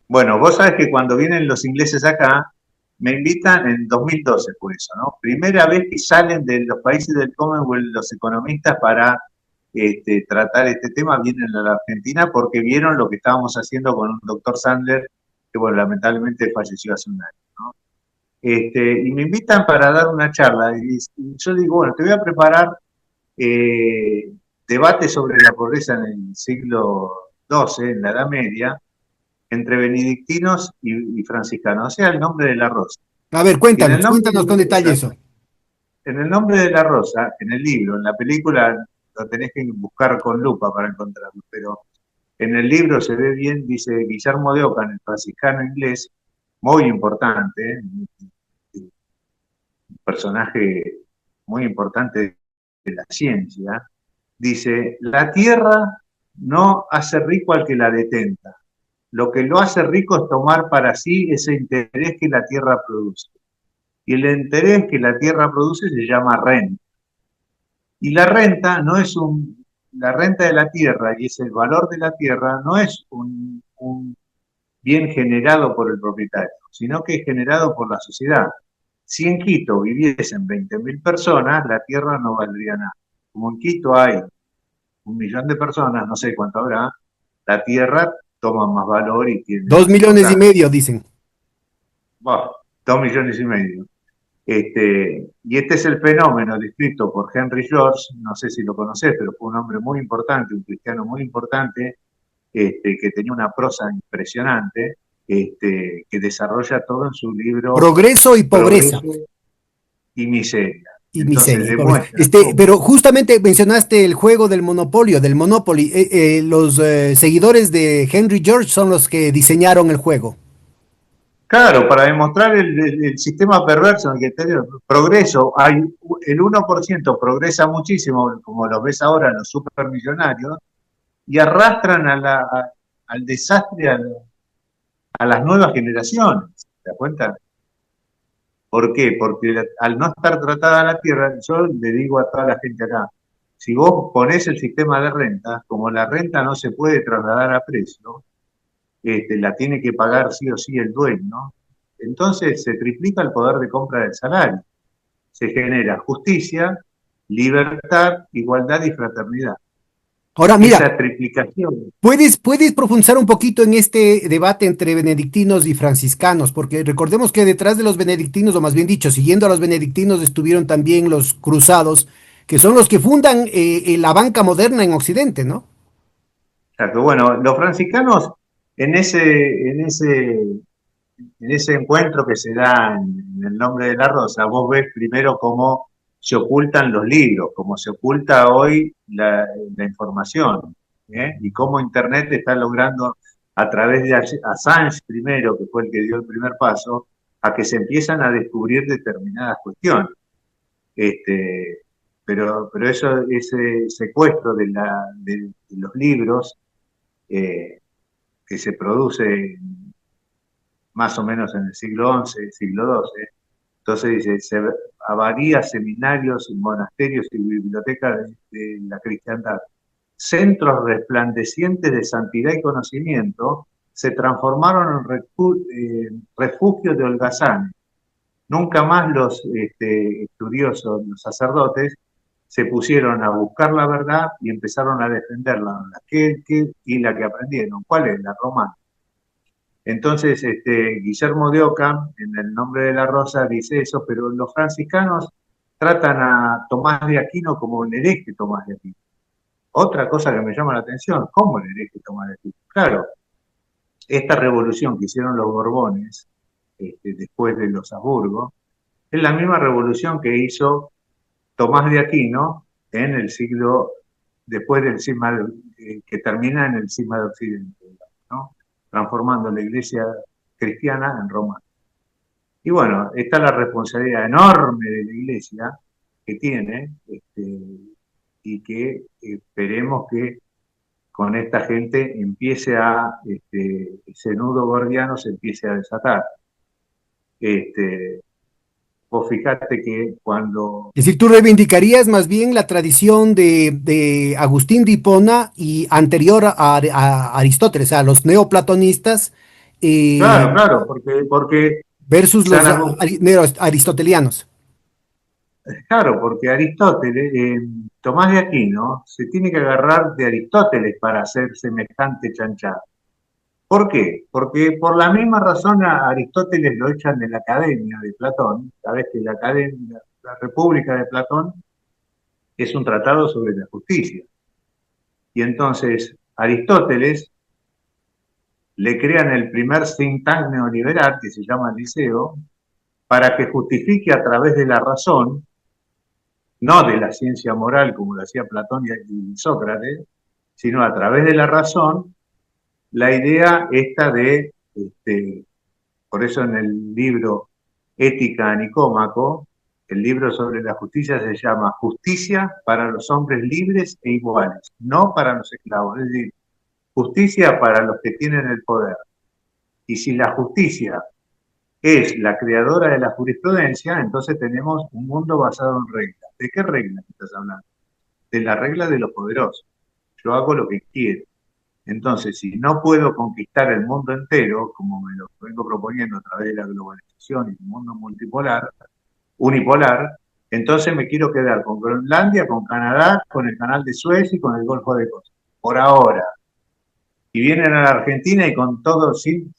Bueno, vos sabés que cuando vienen los ingleses acá, me invitan en 2012 por eso, ¿no? Primera vez que salen de los países del Commonwealth los economistas para tratar este tema, vienen a la Argentina porque vieron lo que estábamos haciendo con un doctor Sandler, que bueno, lamentablemente falleció hace un año, ¿no? Y me invitan para dar una charla y yo digo, bueno, te voy a preparar debate sobre la pobreza en el siglo XII, en la Edad Media, entre benedictinos y franciscanos, o sea, el nombre de la rosa. A ver, Y en el nombre de cuéntanos con la detalle rosa, eso. en el nombre de la rosa, en el libro, en la película lo tenés que buscar con lupa para encontrarlo, pero en el libro se ve bien, dice Guillermo de Ockham, el franciscano inglés, muy importante, un personaje muy importante de la ciencia, dice, la tierra no hace rico al que la detenta. Lo que lo hace rico es tomar para sí ese interés que la tierra produce. Y el interés que la tierra produce se llama renta. Y la renta no es la renta de la tierra y es el valor de la tierra no es un bien generado por el propietario, sino que es generado por la sociedad. Si en Quito viviesen 20.000 personas, la tierra no valdría nada. Como en Quito hay 1 millón de personas, no sé cuánto habrá, la tierra toma más valor y tiene Dos más millones y importancia. medio, dicen. Bueno, 2,5 millones. Y este es el fenómeno descrito por Henry George, no sé si lo conocés, pero fue un hombre muy importante, un cristiano muy importante, que tenía una prosa impresionante, que desarrolla todo en su libro Progreso y pobreza. Progreso y Miseria. Y Entonces miseria, pobres. demuestra cómo. Pero justamente mencionaste el juego del monopolio, del Monopoly. Los seguidores de Henry George son los que diseñaron el juego. Claro, para demostrar el sistema perverso en el que tenemos progreso, hay el 1% progresa muchísimo, como lo ves ahora en los supermillonarios, y arrastran al desastre a las nuevas generaciones. ¿Te das cuenta? ¿Por qué? Porque al no estar tratada la tierra, yo le digo a toda la gente acá, si vos ponés el sistema de renta, como la renta no se puede trasladar a precio, la tiene que pagar sí o sí el dueño, entonces se triplica el poder de compra del salario. Se genera justicia, libertad, igualdad y fraternidad. Ahora, mira, Esa triplicación. puedes profundizar un poquito en este debate entre benedictinos y franciscanos, porque recordemos que detrás de los benedictinos, o más bien dicho, siguiendo a los benedictinos, estuvieron también los cruzados, que son los que fundan la banca moderna en Occidente, ¿no? Exacto. Bueno, los franciscanos en ese encuentro que se da en el nombre de la rosa, vos ves primero cómo se ocultan los libros, cómo se oculta hoy la información, ¿eh? Y cómo Internet está logrando, a través de Assange primero, que fue el que dio el primer paso, a que se empiezan a descubrir determinadas cuestiones. Este, pero eso, ese secuestro de los libros eh, que se produce más o menos en el siglo XI, siglo XII. Entonces dice, avaría seminarios, monasterios y bibliotecas de la cristiandad, centros resplandecientes de santidad y conocimiento, se transformaron en refugios de holgazanes. Nunca más los estudiosos, los sacerdotes, se pusieron a buscar la verdad y empezaron a defenderla. Y la que aprendieron, ¿cuál es? La romana. Entonces, Guillermo de Ockham, en el nombre de la rosa, dice eso, pero los franciscanos tratan a Tomás de Aquino como el hereje Tomás de Aquino. Otra cosa que me llama la atención, ¿cómo el hereje Tomás de Aquino? Claro, esta revolución que hicieron los Borbones, después de los Habsburgo, es la misma revolución que hizo Tomás de Aquino en el siglo, después del cisma, que termina en el cisma de Occidente, ¿no? Transformando la iglesia cristiana en Roma. Y bueno, está la responsabilidad enorme de la iglesia que tiene, y que esperemos que con esta gente empiece ese nudo gordiano se empiece a desatar. Este, vos fijate que cuando. Es decir, tú reivindicarías más bien la tradición de Agustín de Hipona y anterior a Aristóteles, a los neoplatonistas Claro, eh, claro, porque versus los San Agustín, aristotelianos. claro, porque Aristóteles, Tomás de Aquino, se tiene que agarrar de Aristóteles para hacer semejante chanchada. ¿Por qué? Porque por la misma razón a Aristóteles lo echan de la Academia de Platón. Sabes que la República de Platón es un tratado sobre la justicia. Y entonces Aristóteles le crean el primer think tank neoliberal, que se llama Liceo, para que justifique a través de la razón, no de la ciencia moral como lo hacía Platón y Sócrates, sino a través de la razón, la idea esta por eso en el libro Ética a Nicómaco, el libro sobre la justicia se llama Justicia para los hombres libres e iguales, no para los esclavos, es decir, justicia para los que tienen el poder. Y si la justicia es la creadora de la jurisprudencia, entonces tenemos un mundo basado en reglas. ¿De qué reglas estás hablando? De la regla de los poderosos. Yo hago lo que quiero. Entonces, si no puedo conquistar el mundo entero, como me lo vengo proponiendo a través de la globalización y el mundo multipolar, unipolar, entonces me quiero quedar con Groenlandia, con Canadá, con el canal de Suez y con el Golfo de Costas. Por ahora. Y vienen a la Argentina y con todo, sin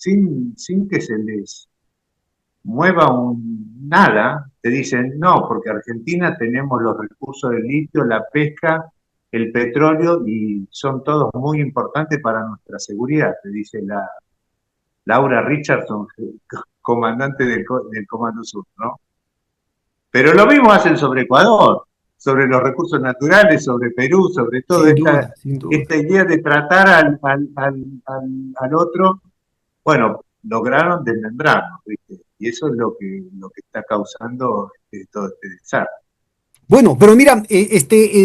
que se les mueva nada, te dicen, no, porque Argentina tenemos los recursos del litio, la pesca, el petróleo y son todos muy importantes para nuestra seguridad, te dice Laura Richardson, comandante del Comando Sur, ¿no? Pero lo mismo hacen sobre Ecuador, sobre los recursos naturales, sobre Perú, sobre toda Sin duda, sin duda. esta idea de tratar al otro. Bueno, lograron desmembrarnos, ¿viste? Y eso es lo que está causando todo este desastre. Bueno, pero mira,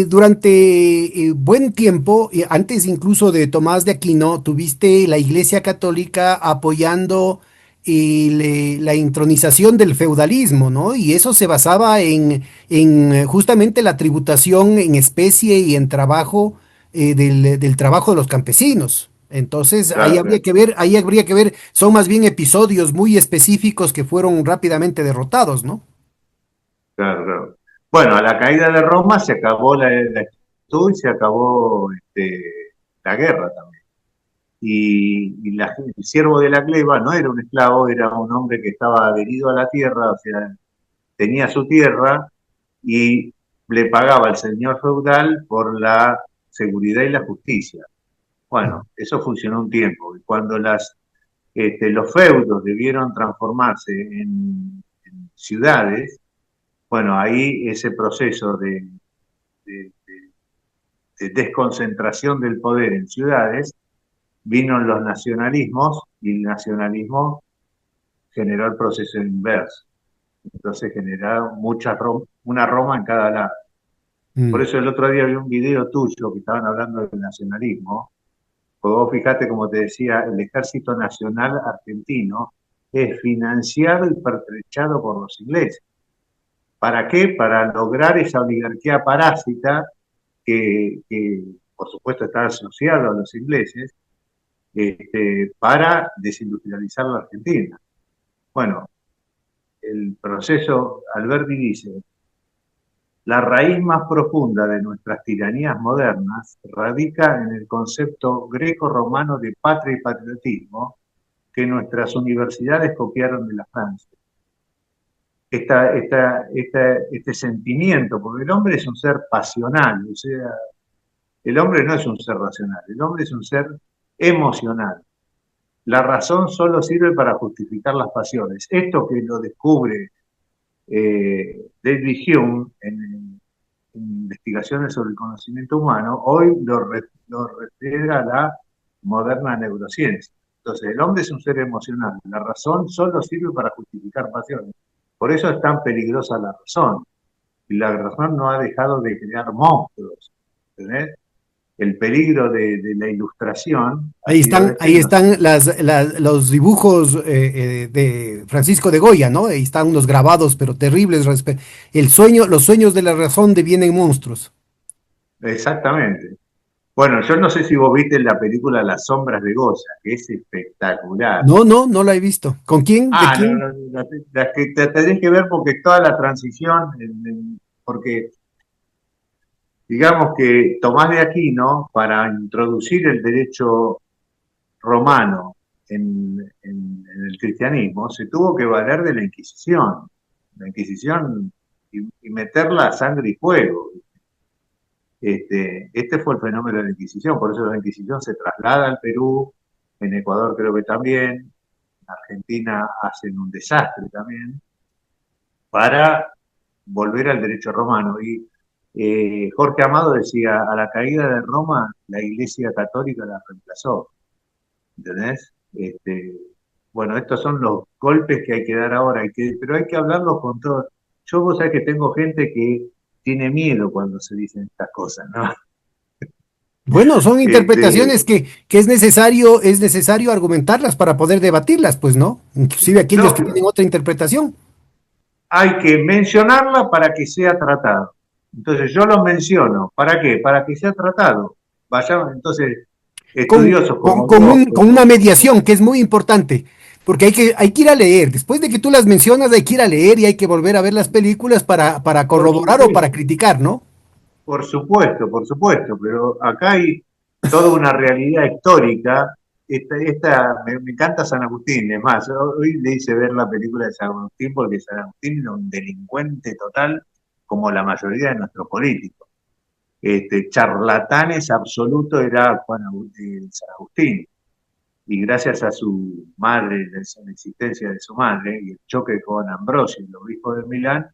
durante buen tiempo, antes incluso de Tomás de Aquino, tuviste la Iglesia Católica apoyando la intronización del feudalismo, ¿no? Y eso se basaba en justamente la tributación en especie y en trabajo, del trabajo de los campesinos. Entonces, Claro, claro, ahí habría que ver, son más bien episodios muy específicos que fueron rápidamente derrotados, ¿no? claro, claro. Bueno, a la caída de Roma se acabó la esclavitud y se acabó la guerra también. El siervo de la gleba no era un esclavo, era un hombre que estaba adherido a la tierra, o sea, tenía su tierra y le pagaba al señor feudal por la seguridad y la justicia. Bueno, eso funcionó un tiempo. Y cuando los feudos debieron transformarse en ciudades, bueno, ahí ese proceso de, de desconcentración del poder en ciudades, vino los nacionalismos y el nacionalismo generó el proceso inverso. Entonces generaron una Roma en cada lado. Por Mm. eso el otro día vi un video tuyo que estaban hablando del nacionalismo. Pues vos fijate, como te decía, el Ejército Nacional Argentino es financiado y pertrechado por los ingleses. ¿Para qué? Para lograr esa oligarquía parásita que por supuesto, está asociado a los ingleses, para desindustrializar la Argentina. Bueno, el proceso, Alberti dice, la raíz más profunda de nuestras tiranías modernas radica en el concepto greco-romano de patria y patriotismo que nuestras universidades copiaron de la Francia. Este sentimiento, porque el hombre es un ser pasional, o sea, el hombre no es un ser racional, el hombre es un ser emocional. La razón solo sirve para justificar las pasiones. Esto que lo descubre David Hume en investigaciones sobre el conocimiento humano, hoy lo refiere a la moderna neurociencia. Entonces, el hombre es un ser emocional. La razón solo sirve para justificar pasiones. Por eso es tan peligrosa la razón. Y la razón no ha dejado de crear monstruos. ¿Entendés? El peligro de la ilustración ha sido Ahí no. están los dibujos de Francisco de Goya, ¿no? Ahí están unos grabados, pero terribles. Los sueños de la razón devienen monstruos. Exactamente. Bueno, yo no sé si vos viste la película Las sombras de Goya, que es espectacular. No, no, no la he visto. ¿Con quién? ¿De Ah, no, quién? no, las que te tenés que ver porque toda la transición, porque digamos que Tomás de Aquino, para introducir el derecho romano en el cristianismo, se tuvo que valer de la Inquisición. La Inquisición y meterla a sangre y fuego. Este fue el fenómeno de la Inquisición, por eso la Inquisición se traslada al Perú, en Ecuador creo que también, en Argentina hacen un desastre también, para volver al derecho romano. Y Jorge Amado decía, a la caída de Roma, la Iglesia Católica la reemplazó, ¿entendés? Bueno, estos son los golpes que hay que dar ahora, pero hay que hablarlos con todos. Yo vos sabés que tengo gente que tiene miedo cuando se dicen estas cosas, ¿no? Bueno, son Este, interpretaciones que es necesario argumentarlas para poder debatirlas, pues, ¿no? Inclusive aquellos que tienen no, otra interpretación. hay que mencionarla para que sea tratado. Entonces yo lo menciono. ¿Para qué? Para que sea tratado. Vayamos, entonces, estudiosos como vos, Con una mediación que es muy importante, porque hay que ir a leer. Después de que tú las mencionas, hay que ir a leer y hay que volver a ver las películas para por corroborar o para supuesto, criticar, ¿no? por supuesto, pero acá hay toda una realidad histórica. Me encanta San Agustín, es más, hoy le hice ver la película de San Agustín porque San Agustín era un delincuente total como la mayoría de nuestros políticos. Charlatanes absoluto era San Agustín. Y gracias a su madre, la existencia de su madre y el choque con Ambrosio, el obispo de Milán,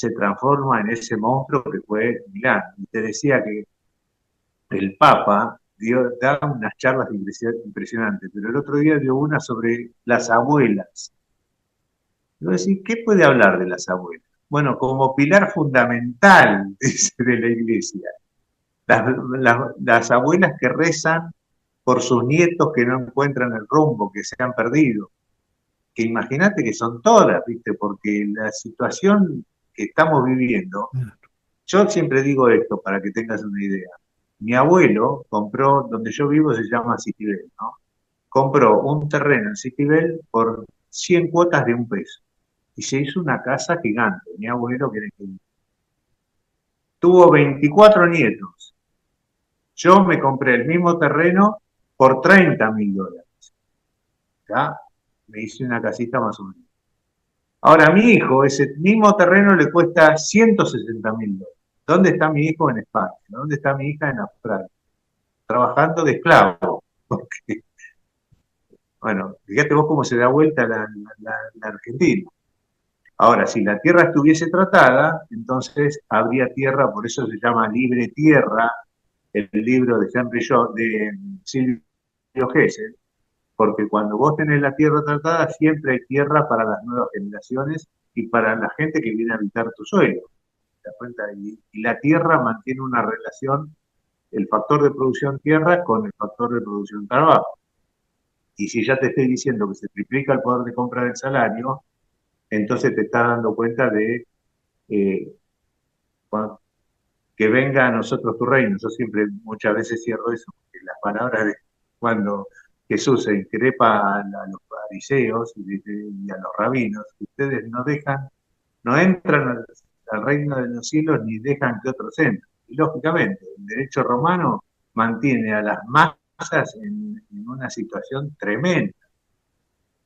se transforma en ese monstruo que fue Milán. Y te decía que el Papa da unas charlas impresionantes, pero el otro día dio una sobre las abuelas. Y vos decís, ¿qué puede hablar de las abuelas? Bueno, como pilar fundamental de la iglesia. Las abuelas que rezan por sus nietos que no encuentran el rumbo, que se han perdido. Que imagínate que son todas, ¿viste? Porque la situación que estamos viviendo, yo siempre digo esto para que tengas una idea. Mi abuelo compró, donde yo vivo se llama Citibel, ¿no? Compró un terreno en Citibel por 100 cuotas de $1. Y se hizo una casa gigante. Mi abuelo, que era ingeniero. Tuvo 24 nietos. Yo me compré el mismo terreno por $30.000. ¿Ya? Me hice una casita más o menos. Ahora a mi hijo, ese mismo terreno le cuesta $160.000. ¿Dónde está mi hijo? En España. ¿Dónde está mi hija? En Australia. Trabajando de esclavo. Porque, bueno, fíjate vos cómo se da vuelta la Argentina. Ahora, si la tierra estuviese tratada, entonces habría tierra, por eso se llama libre tierra, el libro de Henry John, de Silvio Gesell, porque cuando vos tenés la tierra tratada, siempre hay tierra para las nuevas generaciones y para la gente que viene a habitar tu suelo. ¿Te das cuenta? Y la tierra mantiene una relación, el factor de producción tierra con el factor de producción trabajo. Y si ya te estoy diciendo que se triplica el poder de compra del salario, entonces te estás dando cuenta de eh, que venga a nosotros tu reino. Yo siempre, muchas veces cierro eso, porque las palabras de cuando Jesús se increpa a los fariseos y a los rabinos, ustedes no dejan, no entran al reino de los cielos ni dejan que otros entren. Y lógicamente, el derecho romano mantiene a las masas en una situación tremenda.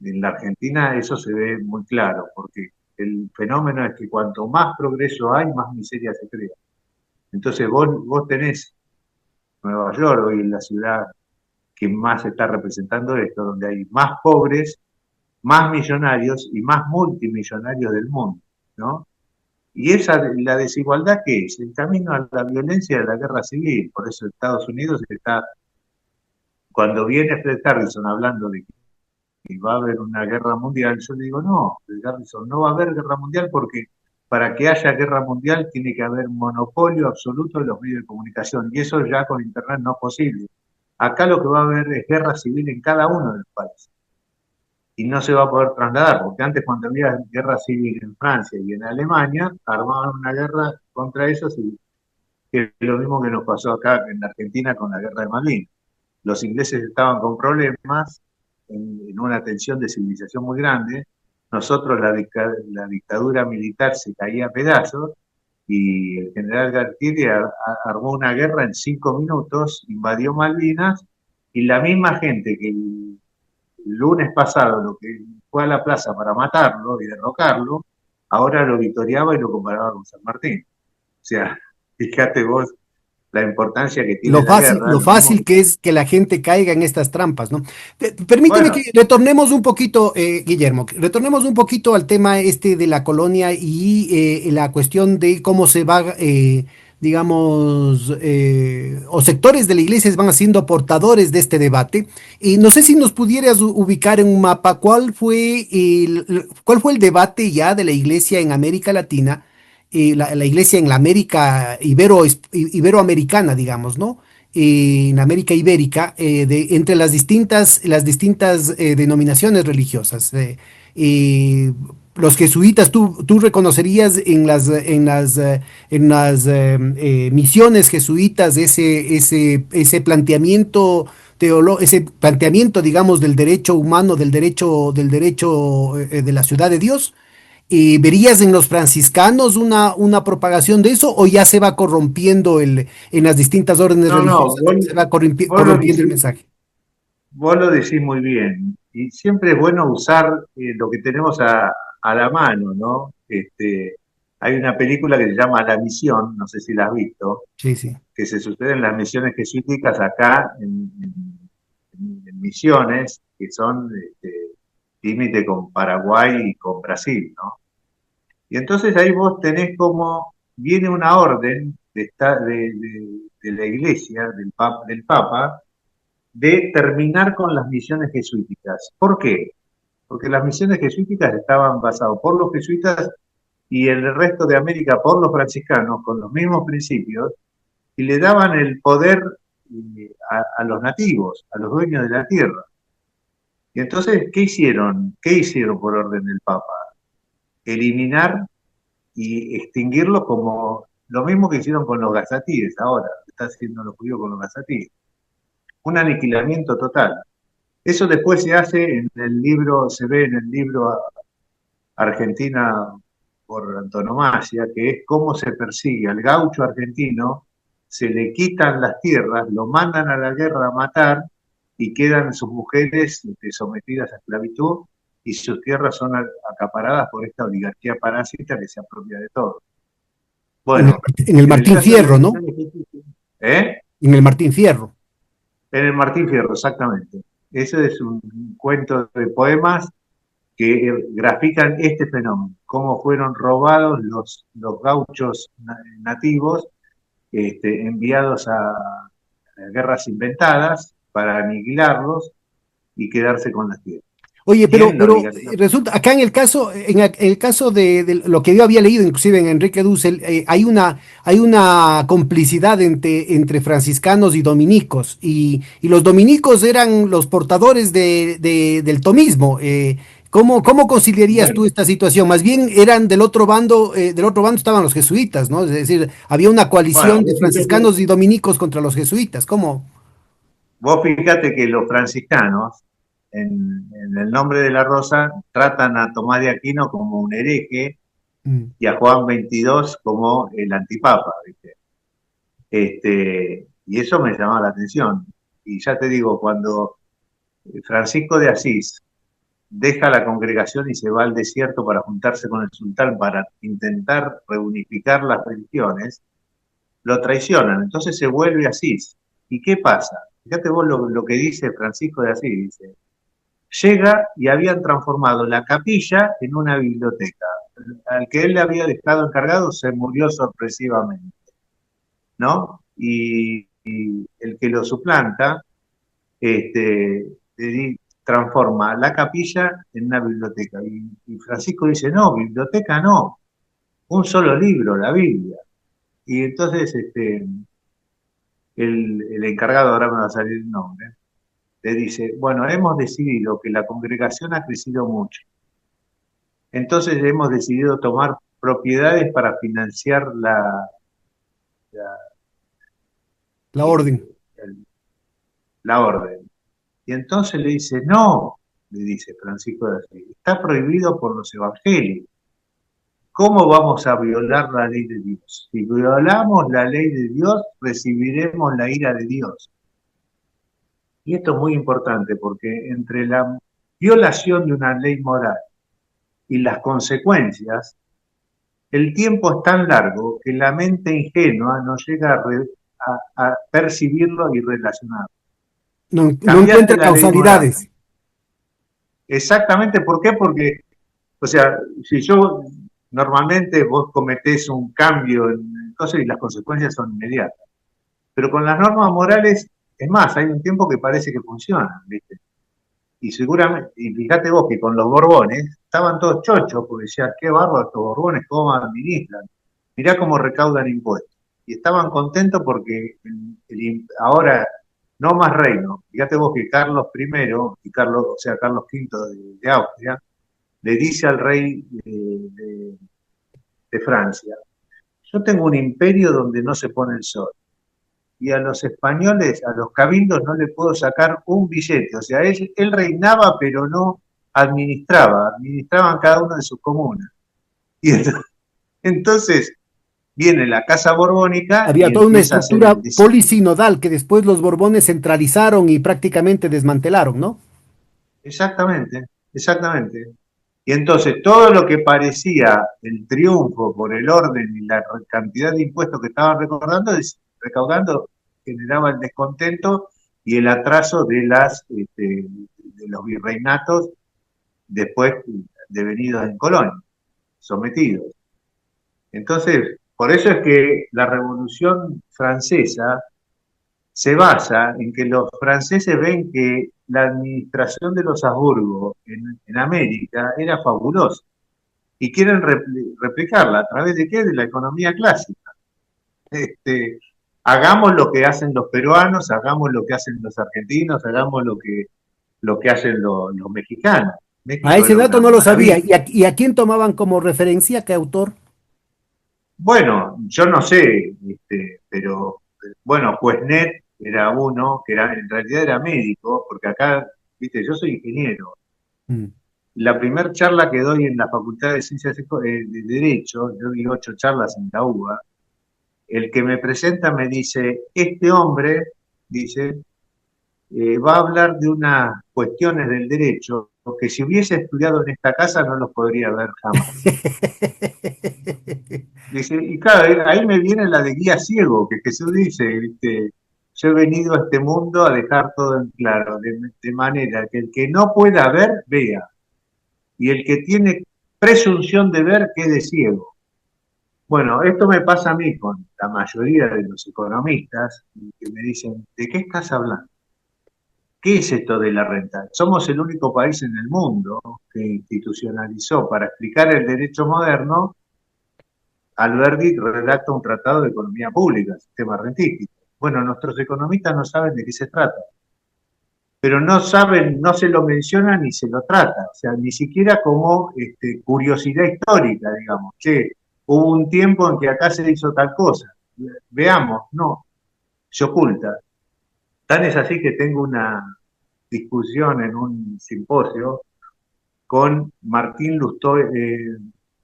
En la Argentina eso se ve muy claro, porque el fenómeno es que cuanto más progreso hay, más miseria se crea. Entonces vos tenés Nueva York hoy en la ciudad que más está representando esto, donde hay más pobres, más millonarios y más multimillonarios del mundo, ¿no? Y esa, la desigualdad, ¿qué es? El camino a la violencia de la guerra civil. Por eso Estados Unidos está, cuando viene Fred Harrison hablando de que va a haber una guerra mundial, yo le digo, no, Fred Harrison, no va a haber guerra mundial porque para que haya guerra mundial tiene que haber monopolio absoluto de los medios de comunicación y eso ya con Internet no es posible. Acá lo que va a haber es guerra civil en cada uno de los países y no se va a poder trasladar, porque antes cuando había guerra civil en Francia y en Alemania, armaban una guerra contra ellos y es lo mismo que nos pasó acá en Argentina con la guerra de Malvinas. Los ingleses estaban con problemas en una tensión de civilización muy grande, nosotros la dictadura militar se caía a pedazos y el general Galtieri armó una guerra en 5 minutos, invadió Malvinas y la misma gente que el lunes pasado lo que fue a la plaza para matarlo y derrocarlo, ahora lo victoriaba y lo comparaba con San Martín. O sea, fíjate vos la importancia que tiene la guerra, Lo lo mismo fácil que... que es que la gente caiga en estas trampas, ¿no? Permíteme Bueno, que retornemos un poquito, Guillermo, que retornemos un poquito al tema este de la colonia y la cuestión de cómo se va, digamos, o sectores de la iglesia van siendo portadores de este debate. Y no sé si nos pudieras ubicar en un mapa cuál fue el debate ya de la iglesia en América Latina, la iglesia en la América iberoamericana, digamos, ¿no? En América Ibérica, entre las distintas denominaciones religiosas. Los jesuitas, tú reconocerías en las misiones jesuitas ese planteamiento ese planteamiento, digamos, del derecho humano, del derecho de la ciudad de Dios. ¿Verías en los franciscanos una propagación de eso o ya se va corrompiendo en las distintas órdenes no, no, religiosas, se va vos lo corrompiendo el decís, mensaje? vos lo decís muy bien. Y siempre es bueno usar lo que tenemos a la mano, ¿no? Hay una película que se llama La Misión, no sé si la has visto, Sí, sí. que se suceden las misiones jesuíticas acá en Misiones, que son límite con Paraguay y con Brasil, ¿no? Y entonces ahí vos tenés como, viene una orden de la iglesia, del Papa, de terminar con las misiones jesuíticas. ¿Por qué? Porque las misiones jesuíticas estaban basadas por los jesuitas y el resto de América por los franciscanos, con los mismos principios, y le daban el poder a los nativos, a los dueños de la tierra. Y entonces, ¿qué hicieron? ¿Qué hicieron por orden del Papa? Eliminar y extinguirlos como lo mismo que hicieron con los gazatíes ahora, está haciendo los judíos con los gazatíes. Un aniquilamiento total. Eso después se hace en el libro, se ve en el libro Argentina por antonomasia, que es cómo se persigue al gaucho argentino, se le quitan las tierras, lo mandan a la guerra a matar y quedan sus mujeres sometidas a esclavitud y sus tierras son acaparadas por esta oligarquía parásita que se apropia de todo. En el, Bueno, en el en el Martín caso de las Fierro, ¿no? misiones, ¿eh? En el Martín Fierro. En el Martín Fierro, exactamente. Ese es un cuento de poemas que grafican este fenómeno, cómo fueron robados los gauchos nativos, enviados a guerras inventadas para aniquilarlos y quedarse con las tierras. Oye, Bien, la pero oligarquía. resulta, acá en el caso de lo que yo había leído, inclusive en Enrique Dussel, hay una complicidad entre franciscanos y dominicos, y los dominicos eran los portadores del tomismo. ¿Cómo conciliarías tú Bueno, esta situación? Más bien eran del otro bando estaban los jesuitas, ¿no? Es decir, había una bueno, coalición de franciscanos y dominicos contra los jesuitas. ¿Cómo? vos fíjate que los franciscanos, en el nombre de la rosa, tratan a Tomás de Aquino como un hereje Mm. y a Juan XXII como el antipapa, ¿viste? Y eso me llamaba la atención. Y ya te digo, cuando Francisco de Asís deja la congregación y se va al desierto para juntarse con el sultán para intentar reunificar las religiones, lo traicionan, entonces se vuelve a Asís. ¿Y qué pasa? Fíjate vos lo que dice Francisco de Asís, dice, llega y habían transformado la capilla en una biblioteca. Al que él le había dejado encargado se murió sorpresivamente, ¿no? Y el que lo suplanta, transforma la capilla en una biblioteca. Y Francisco dice, no, biblioteca no, un solo libro, la Biblia. Y entonces el encargado, ahora me va a salir el nombre, le dice, bueno, hemos decidido que la congregación ha crecido mucho. Entonces hemos decidido tomar propiedades para financiar la, La orden. el- la orden. Y entonces le dice, no, le dice Francisco de Asís, está prohibido por los evangelios. ¿Cómo vamos a violar la ley de Dios? Si violamos la ley de Dios, recibiremos la ira de Dios. Y esto es muy importante porque entre la violación de una ley moral y las consecuencias, el tiempo es tan largo que la mente ingenua no llega a percibirlo y relacionarlo. No Cambiaste encuentra la ley moral. causalidades. Exactamente, ¿por qué? Porque, o sea, si yo normalmente vos cometés un cambio en cosas y las consecuencias son inmediatas. Pero con las normas morales, es más, hay un tiempo que parece que funcionan, ¿viste? Y seguramente, y fíjate vos que con los Borbones estaban todos chochos, porque decían, qué bárbaro estos Borbones, cómo administran, mirá cómo recaudan impuestos. Y estaban contentos porque ahora no más reino. Fíjate vos que Carlos I y Carlos, o sea, Carlos V de Austria, le dice al rey de Francia, yo tengo un imperio donde no se pone el sol y a los españoles, a los cabildos, no le puedo sacar un billete. O sea, él reinaba, pero no administraban cada una de sus comunas. Y entonces viene la Casa Borbónica y Había toda una empieza a hacer estructura polisinodal que después los Borbones centralizaron y prácticamente desmantelaron, ¿no? exactamente, exactamente. Y entonces todo lo que parecía el triunfo por el orden y la cantidad de impuestos que estaban recaudando generaba el descontento y el atraso de los virreinatos después devenidos en colonia, sometidos. Entonces, por eso es que la Revolución Francesa se basa en que los franceses ven que la administración de los Habsburgo en América era fabulosa y quieren replicarla a través de qué? De la economía clásica. Este, hagamos lo que hacen los peruanos, hagamos lo que hacen los argentinos, hagamos lo que hacen los mexicanos. A México ese era dato una no lo sabía. maravilla. ¿Y a quién tomaban como referencia? ¿Qué autor? Bueno, yo no sé, pero bueno, Cuesnet era uno que era, en realidad era médico, porque acá, viste, yo soy ingeniero. Mm. La primera charla que doy en la Facultad de Ciencias de Derecho, yo di 8 charlas en la UBA, el que me presenta me dice, este hombre, dice, va a hablar de unas cuestiones del derecho que si hubiese estudiado en esta casa no los podría ver jamás. Dice, y claro, ahí me viene la de guía ciego, que Jesús dice, ¿viste? Yo he venido a este mundo a dejar todo en claro, de manera que el que no pueda ver, vea, y el que tiene presunción de ver, quede ciego. Bueno, esto me pasa a mí con la mayoría de los economistas que me dicen, ¿de qué estás hablando? ¿Qué es esto de la renta? Somos el único país en el mundo que institucionalizó para explicar el derecho moderno. Alberti redacta un tratado de economía pública, sistema rentístico. Bueno, nuestros economistas no saben de qué se trata, pero no saben, no se lo menciona ni se lo trata, o sea, ni siquiera como curiosidad histórica, digamos, che, hubo un tiempo en que acá se hizo tal cosa, veamos, no, se oculta. Tan es así que tengo una discusión en un simposio con Martín Lustó,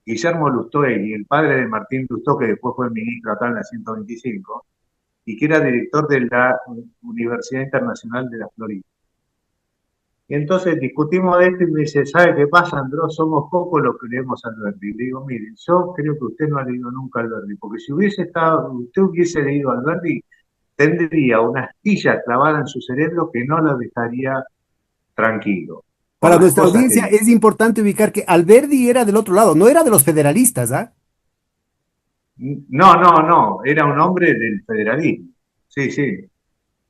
Guillermo Lustoegui, el padre de Martín Lustó, que después fue ministro acá en la 125, y que era director de la Universidad Internacional de la Florida. Y entonces discutimos de esto y me dice, ¿sabe qué pasa, Andrés? Somos pocos los que leemos a Alberti. Y le digo, miren, yo creo que usted no ha leído nunca a Alberti, porque si usted hubiese leído a Alberti, tendría una astilla clavada en su cerebro que no lo dejaría tranquilo por Para las nuestra cosas que audiencia dice. es importante ubicar que Alberdi era del otro lado, no era de los federalistas, ¿ah? No, no, no, era un hombre del federalismo. Sí, sí.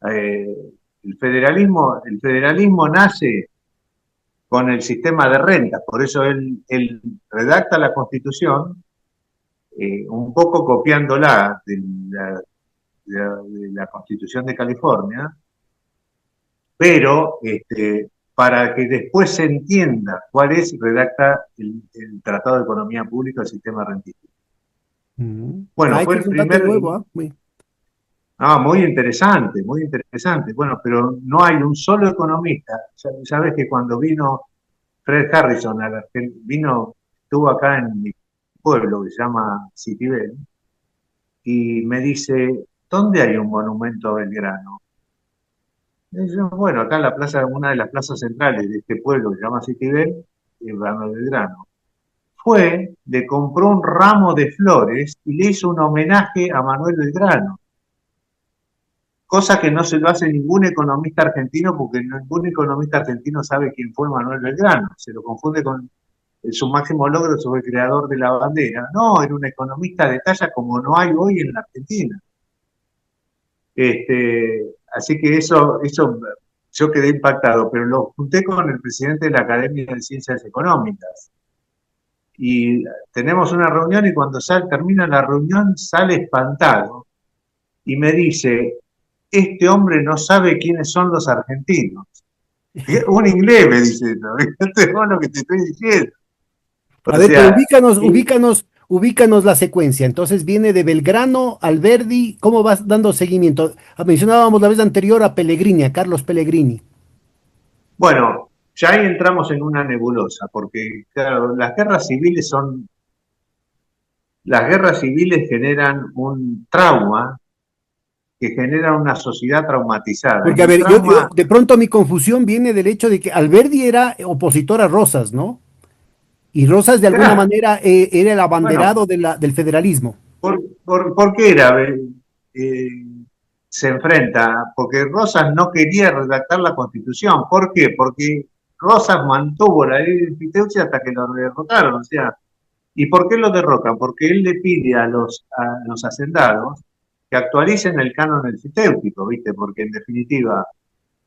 Eh, el federalismo nace con el sistema de rentas, por eso él redacta la Constitución, un poco copiándola de la Constitución de California, pero para que después se entienda cuál es, redacta el Tratado de Economía Pública del sistema rentístico. Bueno, Este fue es el un dato primer. nuevo, ¿ah? Ah, muy interesante, muy interesante. Bueno, pero no hay un solo economista. Sabes que cuando vino Fred Harrison, estuvo acá en mi pueblo que se llama Citibel, y me dice, ¿dónde hay un monumento a Belgrano? Y yo, bueno, acá en la plaza, una de las plazas centrales de este pueblo que se llama Citibel, es Belgrano. Fue, le compró un ramo de flores y le hizo un homenaje a Manuel Belgrano, cosa que no se lo hace ningún economista argentino, porque ningún economista argentino sabe quién fue Manuel Belgrano, se lo confunde con su máximo logro sobre el creador de la bandera. No, era un economista de talla como no hay hoy en la Argentina. Así que eso yo quedé impactado, pero lo junté con el presidente de la Academia de Ciencias Económicas. Y tenemos una reunión y cuando termina la reunión sale espantado y me dice, este hombre no sabe quiénes son los argentinos. Un inglés me dice, ¿no? Esto es lo que te estoy diciendo. A O ver, pero sea, ubícanos la secuencia. Entonces viene de Belgrano, Alberdi, ¿cómo vas dando seguimiento? Mencionábamos la vez anterior a Pellegrini, a Carlos Pellegrini. bueno, ya ahí entramos en una nebulosa, porque claro, las guerras civiles generan un trauma que genera una sociedad traumatizada. Porque, Y a el ver, trauma, de pronto mi confusión viene del hecho de que Alberdi era opositor a Rosas, ¿no? Y Rosas de alguna claro, manera era el bueno, abanderado del federalismo. ¿por qué eh, se enfrenta? Porque Rosas no quería redactar la Constitución. ¿Por qué? Porque Rosas mantuvo la ley de enfiteusia hasta que lo derrotaron. O sea, ¿Y por qué lo derrocan? Porque él le pide a los hacendados que actualicen el canon enfiteutíco, ¿viste? Porque en definitiva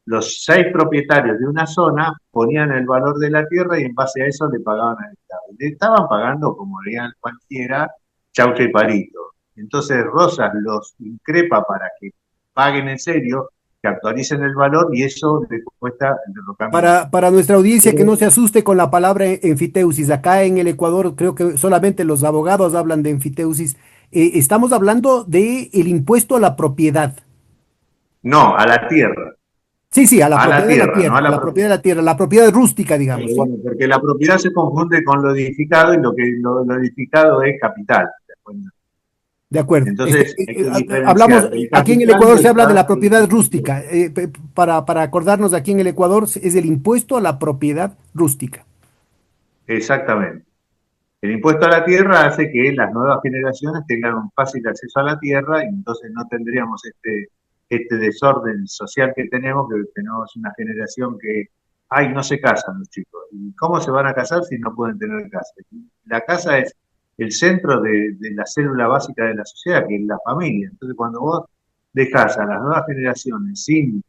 los 6 propietarios de una zona ponían el valor de la tierra y en base a eso le pagaban al Estado. Le estaban pagando, como harían cualquiera, chaucha y palito. Entonces Rosas los increpa para que paguen en serio, que actualicen el valor y eso les cuesta el derrocamiento. Para nuestra audiencia que Pero no se asuste con la palabra enfiteusis, acá en el Ecuador creo que solamente los abogados hablan de enfiteusis. Estamos hablando de el impuesto a la propiedad. no, a la tierra, Sí, sí, a la a la propiedad de la tierra, no tierra, a a la la propiedad propiedad. de la tierra, la propiedad rústica, Pero digamos, ¿sí? bueno, porque la propiedad se confunde con lo edificado y lo edificado es capital. ¿Te das cuenta? De acuerdo. Entonces hay que Hablamos, diferenciar. El aquí en el capital Ecuador no se habla de está la en propiedad el impuesto. rústica. Para acordarnos, aquí en el Ecuador es el impuesto a la propiedad rústica. Exactamente. El impuesto a la tierra hace que las nuevas generaciones tengan un fácil acceso a la tierra y entonces no tendríamos este desorden social que tenemos una generación que, ay, no se casan los chicos. ¿Y cómo se van a casar si no pueden tener casa? La casa es el centro de la célula básica de la sociedad, que es la familia. Entonces, cuando vos dejás a las nuevas generaciones sin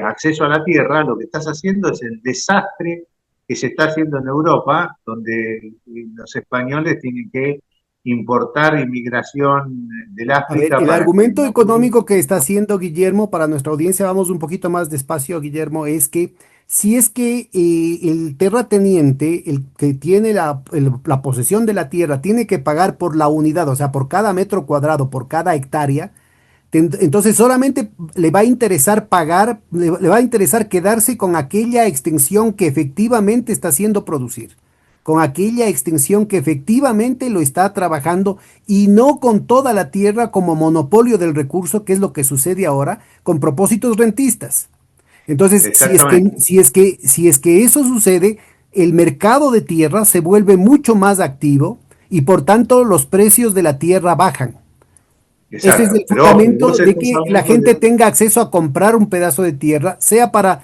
acceso a la tierra, lo que estás haciendo es el desastre que se está haciendo en Europa, donde los españoles tienen que importar inmigración del A ver, África el para que argumento la económico que está haciendo Guillermo para nuestra audiencia, vamos un poquito más despacio, Guillermo, es que si es que el terrateniente, el que tiene la posesión de la tierra, tiene que pagar por la unidad, o sea, por cada metro cuadrado, por cada hectárea, entonces solamente le va a interesar pagar, le va a interesar quedarse con aquella extensión que efectivamente está haciendo producir, con aquella extensión que efectivamente lo está trabajando y no con toda la tierra como monopolio del recurso, que es lo que sucede ahora con propósitos rentistas. Entonces, exactamente, si es que eso sucede, el mercado de tierra se vuelve mucho más activo y por tanto los precios de la tierra bajan. Ese es exacto. el Pero ojo, fundamento vos de estás que la hablando gente de, tenga acceso a comprar un pedazo de tierra, sea para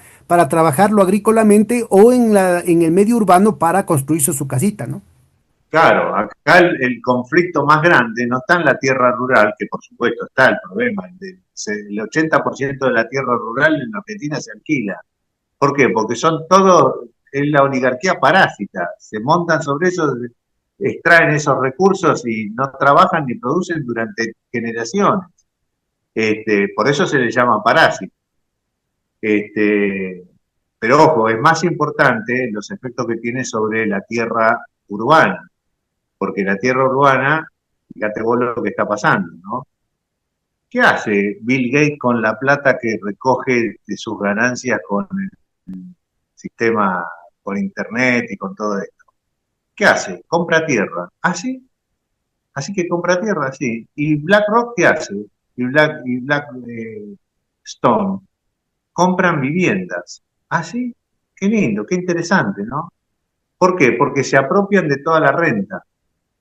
trabajarlo agrícolamente o en el medio urbano para construirse su casita, ¿no? claro, acá el conflicto más grande no está en la tierra rural, que por supuesto está el problema, el 80% de la tierra rural en Argentina se alquila. ¿Por qué? Porque son todos, es la oligarquía parásita, se montan sobre eso, extraen esos recursos y no trabajan ni producen durante generaciones. Por eso se les llama parásito. Este, pero ojo, es más importante los efectos que tiene sobre la tierra urbana, porque la tierra urbana, fíjate vos lo que está pasando, ¿no? ¿Qué hace Bill Gates con la plata que recoge de sus ganancias con el sistema, con Internet y con todo esto? ¿Qué hace? Compra tierra. ¿Ah, sí? Así que compra tierra, sí. ¿Y BlackRock qué hace? Y Black Stone compran viviendas. ¿Ah, sí? Qué lindo, qué interesante, ¿no? ¿Por qué? Porque se apropian de toda la renta.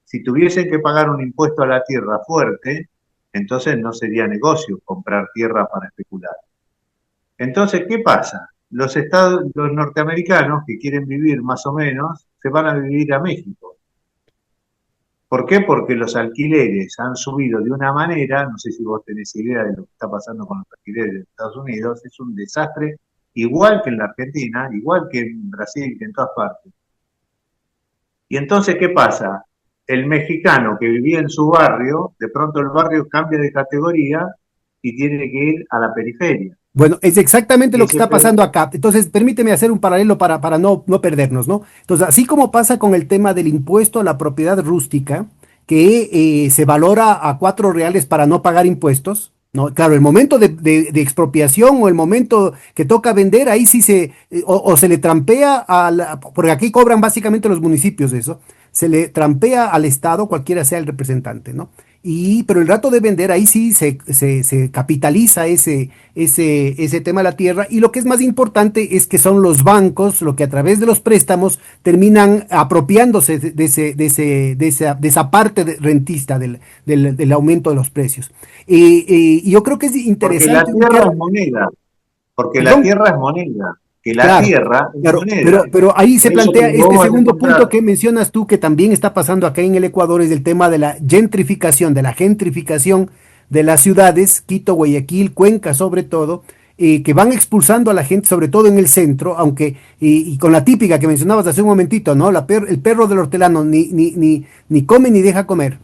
Si tuviesen que pagar un impuesto a la tierra fuerte, entonces no sería negocio comprar tierra para especular. Entonces, ¿qué pasa? Los norteamericanos que quieren vivir más o menos se van a vivir a México. ¿Por qué? Porque los alquileres han subido de una manera, no sé si vos tenés idea de lo que está pasando con los alquileres de Estados Unidos, es un desastre, igual que en la Argentina, igual que en Brasil, que en todas partes. Y entonces, ¿qué pasa? El mexicano que vivía en su barrio, de pronto el barrio cambia de categoría y tiene que ir a la periferia. Bueno, es exactamente Y lo que ese, está pasando acá. Entonces, permíteme hacer un paralelo para no perdernos, ¿no? Entonces, así como pasa con el tema del impuesto a la propiedad rústica, que se valora a 4 reales para no pagar impuestos, ¿no? Claro, el momento de expropiación o el momento que toca vender, ahí sí o se le trampea porque aquí cobran básicamente los municipios eso, se le trampea al Estado, cualquiera sea el representante, ¿no? Pero el rato de vender, ahí sí se capitaliza ese tema de la tierra. Y lo que es más importante es que son los bancos, lo que a través de los préstamos terminan apropiándose de esa parte rentista del aumento de los precios. Y yo creo que es porque la interesante tierra ubicar, es moneda, porque la perdón. tierra es moneda. que la Claro, tierra es claro, moneda. pero ahí se Eso plantea que vos este vas a segundo punto encontrar. que mencionas tú, que también está pasando acá en el Ecuador, es el tema de la gentrificación, de la gentrificación de las ciudades, Quito, Guayaquil, Cuenca sobre todo, que van expulsando a la gente, sobre todo en el centro, aunque, y con la típica que mencionabas hace un momentito, ¿no? El perro del hortelano ni come ni deja comer.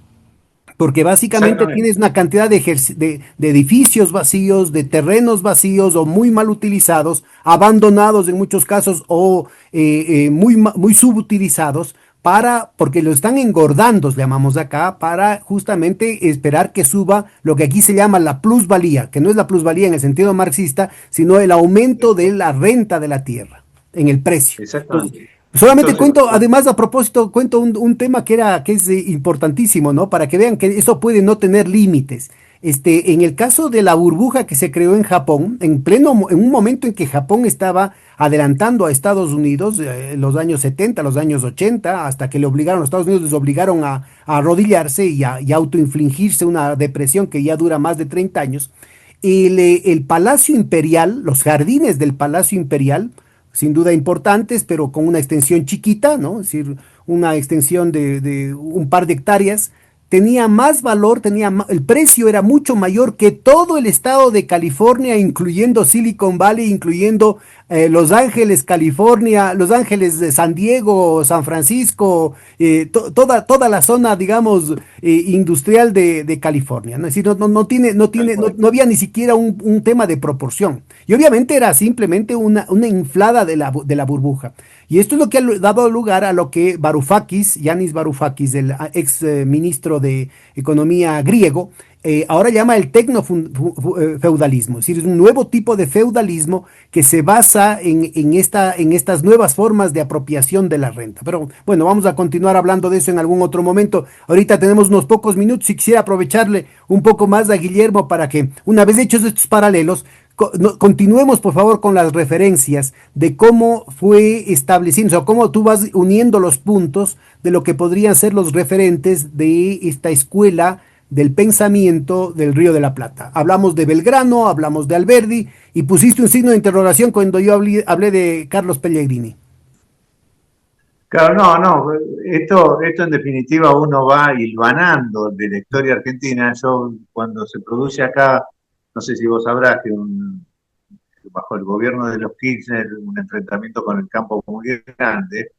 Porque básicamente tienes Exactamente. una cantidad de edificios vacíos, de terrenos vacíos o muy mal utilizados, abandonados en muchos casos o muy subutilizados porque lo están engordando, llamamos acá, para justamente esperar que suba lo que aquí se llama la plusvalía, que no es la plusvalía en el sentido marxista, sino el aumento de la renta de la tierra en el precio. Entonces, Exactamente. solamente Entonces, cuento, además a propósito, cuento un tema que es importantísimo, ¿no? Para que vean que eso puede no tener límites. En el caso de la burbuja que se creó en Japón, en un momento en que Japón estaba adelantando a Estados Unidos, en los años 70, los años 80, hasta que le obligaron, los Estados Unidos les obligaron a arrodillarse y autoinfligirse una depresión que ya dura más de 30 años. El Palacio Imperial, los jardines del Palacio Imperial, sin duda importantes, pero con una extensión chiquita, ¿no? Es decir, una extensión de un par de hectáreas, tenía más valor, el precio era mucho mayor que todo el estado de California, incluyendo Silicon Valley, incluyendo Los Ángeles, California, Los Ángeles de San Diego, San Francisco, toda la zona, digamos, industrial de California, ¿no? Es decir, tal cual. no había ni siquiera un tema de proporción. Y obviamente era simplemente una inflada de la burbuja. Y esto es lo que ha dado lugar a lo que Varoufakis, Yanis Varoufakis, el ex ministro de Economía griego, ahora llama el tecnofeudalismo, es decir, es un nuevo tipo de feudalismo que se basa en estas nuevas formas de apropiación de la renta. Pero bueno, vamos a continuar hablando de eso en algún otro momento. Ahorita tenemos unos pocos minutos y quisiera aprovecharle un poco más a Guillermo para que, una vez hechos estos paralelos, continuemos por favor con las referencias de cómo fue estableciendo, o cómo tú vas uniendo los puntos de lo que podrían ser los referentes de esta escuela del pensamiento del Río de la Plata. Hablamos de Belgrano, hablamos de Alberdi y pusiste un signo de interrogación cuando yo hablé de Carlos Pellegrini. Claro, no, no, esto en definitiva uno va hilvanando de la historia argentina. Yo cuando se produce acá, no sé si vos sabrás que bajo el gobierno de los Kirchner un enfrentamiento con el campo muy grande,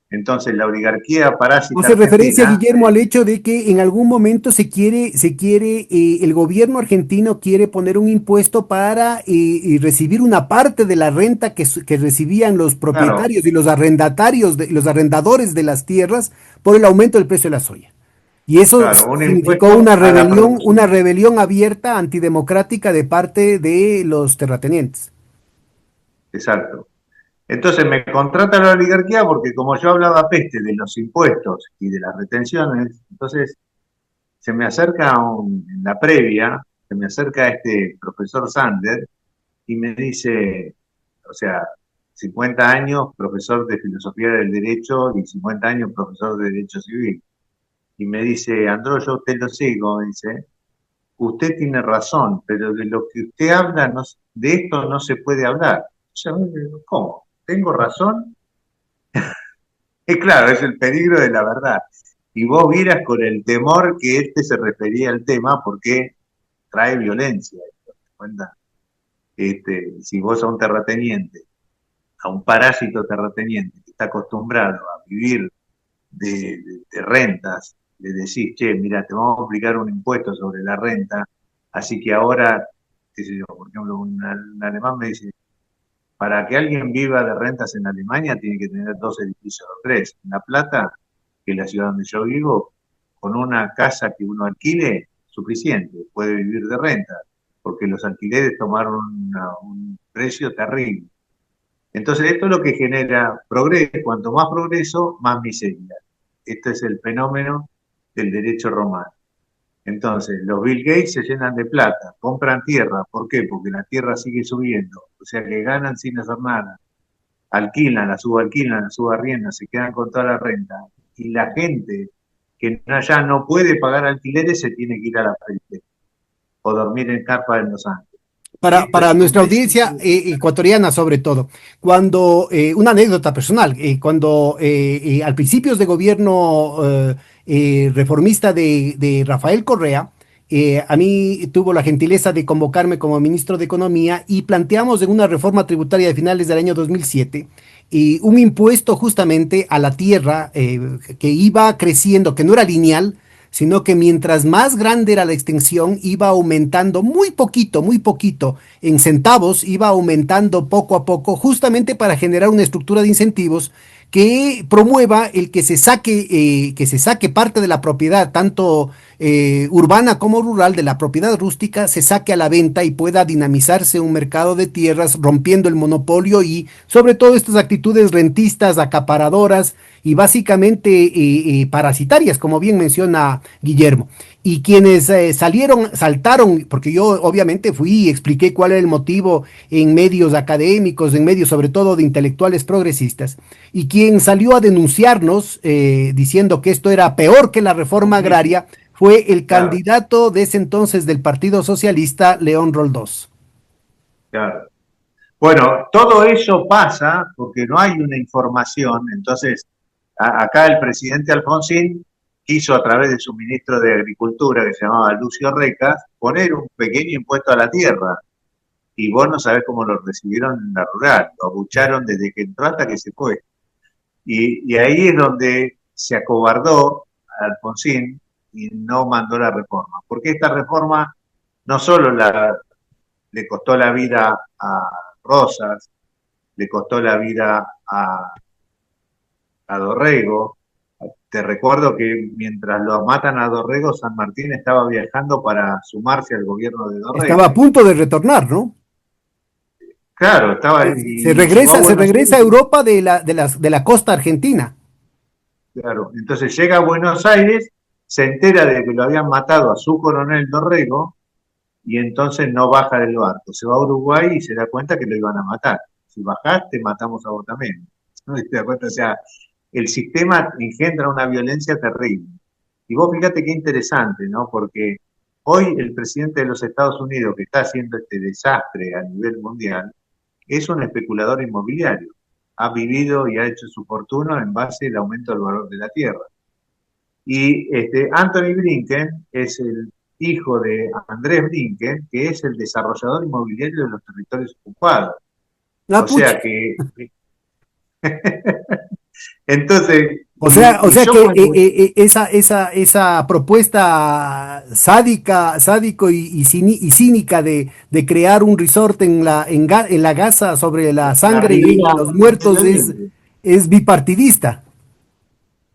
entonces la oligarquía parásita Hace referencia, argentina, Guillermo, al hecho de que en algún momento el gobierno argentino quiere poner un impuesto para recibir una parte de la renta que recibían los claro, propietarios y los arrendatarios, los arrendadores de las tierras por el aumento del precio de la soya. Y eso claro, un significó impuesto a la una producción. rebelión abierta antidemocrática de parte de los terratenientes. Exacto. Entonces me contrata la oligarquía porque como yo hablaba peste de los impuestos y de las retenciones, entonces se me acerca en la previa, se me acerca este profesor Sander y me dice, o sea, 50 años profesor de filosofía del derecho y 50 años profesor de derecho civil. Y me dice, Andró, yo usted lo sigo, dice, usted tiene razón, pero de lo que usted habla, de esto no se puede hablar. Yo, ¿cómo? ¿Tengo razón? Es claro, es el peligro de la verdad. Y vos vieras con el temor que este se refería al tema porque trae violencia. ¿Te das cuenta? Si vos a un terrateniente, a un parásito terrateniente que está acostumbrado a vivir de rentas, le decís, che, mira, te vamos a aplicar un impuesto sobre la renta, así que ahora, qué sé yo, por ejemplo, un alemán me dice, para que alguien viva de rentas en Alemania tiene que tener dos edificios o tres. En La Plata, que es la ciudad donde yo vivo, con una casa que uno alquile, suficiente, puede vivir de renta, porque los alquileres tomaron un precio terrible. Entonces, esto es lo que genera progreso. Cuanto más progreso, más miseria. Este es el fenómeno del derecho romano. Entonces, los Bill Gates se llenan de plata, compran tierra. ¿Por qué? Porque la tierra sigue subiendo. O sea que ganan sin hacer nada. Alquilan, la subarriendan, se quedan con toda la renta. Y la gente que ya no puede pagar alquileres se tiene que ir a la periferia o dormir en carpa en Los Ángeles. Esto Para es un nuestra audiencia decisivo. ecuatoriana sobre todo, cuando, una anécdota personal, cuando al principios de gobierno reformista de Rafael Correa, a mí tuvo la gentileza de convocarme como ministro de Economía y planteamos en una reforma tributaria de finales del año 2007 un impuesto justamente a la tierra que iba creciendo, que no era lineal, sino que mientras más grande era la extensión, iba aumentando muy poquito, en centavos, iba aumentando poco a poco, justamente para generar una estructura de incentivos que promueva el que se saque parte de la propiedad, tanto urbana como rural, de la propiedad rústica, se saque a la venta y pueda dinamizarse un mercado de tierras, rompiendo el monopolio y sobre todo estas actitudes rentistas, acaparadoras y básicamente parasitarias, como bien menciona Guillermo. Y quienes saltaron, porque yo obviamente fui y expliqué cuál era el motivo en medios académicos, en medios sobre todo de intelectuales progresistas, y quien salió a denunciarnos diciendo que esto era peor que la reforma agraria, fue el Claro, candidato de ese entonces del Partido Socialista, León Roldós. claro. Bueno, todo eso pasa porque no hay una información. Entonces, acá el presidente Alfonsín quiso a través de su ministro de Agricultura, que se llamaba Lucio Recas, poner un pequeño impuesto a la tierra. Y vos no sabés cómo lo recibieron en la rural. Lo abucharon desde que entró hasta que se fue. Y ahí es donde se acobardó Alfonsín y no mandó la reforma. Porque esta reforma no solo le costó la vida a Rosas, le costó la vida a Dorrego. Te recuerdo que mientras lo matan a Dorrego, San Martín estaba viajando para sumarse al gobierno de Estaba a Dorrego. punto de retornar, ¿no? Claro, estaba y llegó a Se Buenos regresa a Aires. Europa de la costa argentina. Claro, entonces llega a Buenos Aires, se entera de que lo habían matado a su coronel Dorrego y entonces no baja del barco. Se va a Uruguay y se da cuenta que lo iban a matar. Si bajaste, matamos a vos también. ¿No te das cuenta? O sea, el sistema engendra una violencia terrible. Y vos fíjate qué interesante, ¿no? Porque hoy el presidente de los Estados Unidos, que está haciendo este desastre a nivel mundial, es un especulador inmobiliario. Ha vivido y ha hecho su fortuna en base al aumento del valor de la tierra. Y Anthony Blinken es el hijo de Andrés Blinken, que es el desarrollador inmobiliario de los territorios ocupados. Ah, O pucha. sea que, entonces, y O sea yo que cuando, esa propuesta sádico y cínica de crear un resort en la Gaza sobre la la sangre y ribera los del Medio muertos Oriente, es bipartidista.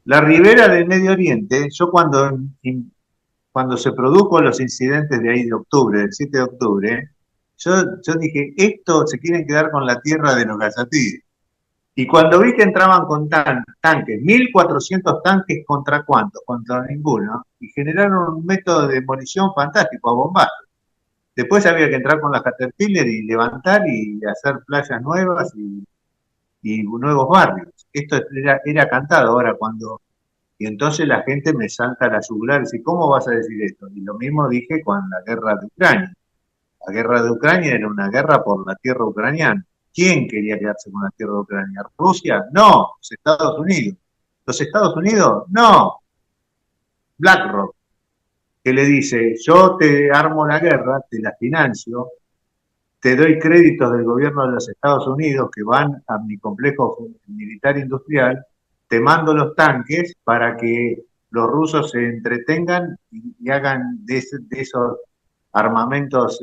la ribera del Medio Oriente, yo cuando se produjo los incidentes de ahí de octubre, del 7 de octubre, yo dije, esto se quieren quedar con la tierra de los gazatíes. Y cuando vi que entraban con tanques, 1.400 tanques contra cuántos, contra ninguno, y generaron un método de demolición fantástico, a bombazo. Después había que entrar con la Caterpillar y levantar y hacer playas nuevas y nuevos barrios. Esto era cantado ahora cuando... Y entonces la gente me salta a la yugular y dice, ¿cómo vas a decir esto? Y lo mismo dije con la guerra de Ucrania. La guerra de Ucrania era una guerra por la tierra ucraniana. ¿Quién quería quedarse con la tierra de Ucrania? ¿Rusia? No. ¿Los Estados Unidos? ¿Los Estados Unidos? No. BlackRock, que le dice, yo te armo la guerra, te la financio, te doy créditos del gobierno de los Estados Unidos que van a mi complejo militar industrial, te mando los tanques para que los rusos se entretengan y hagan de esos armamentos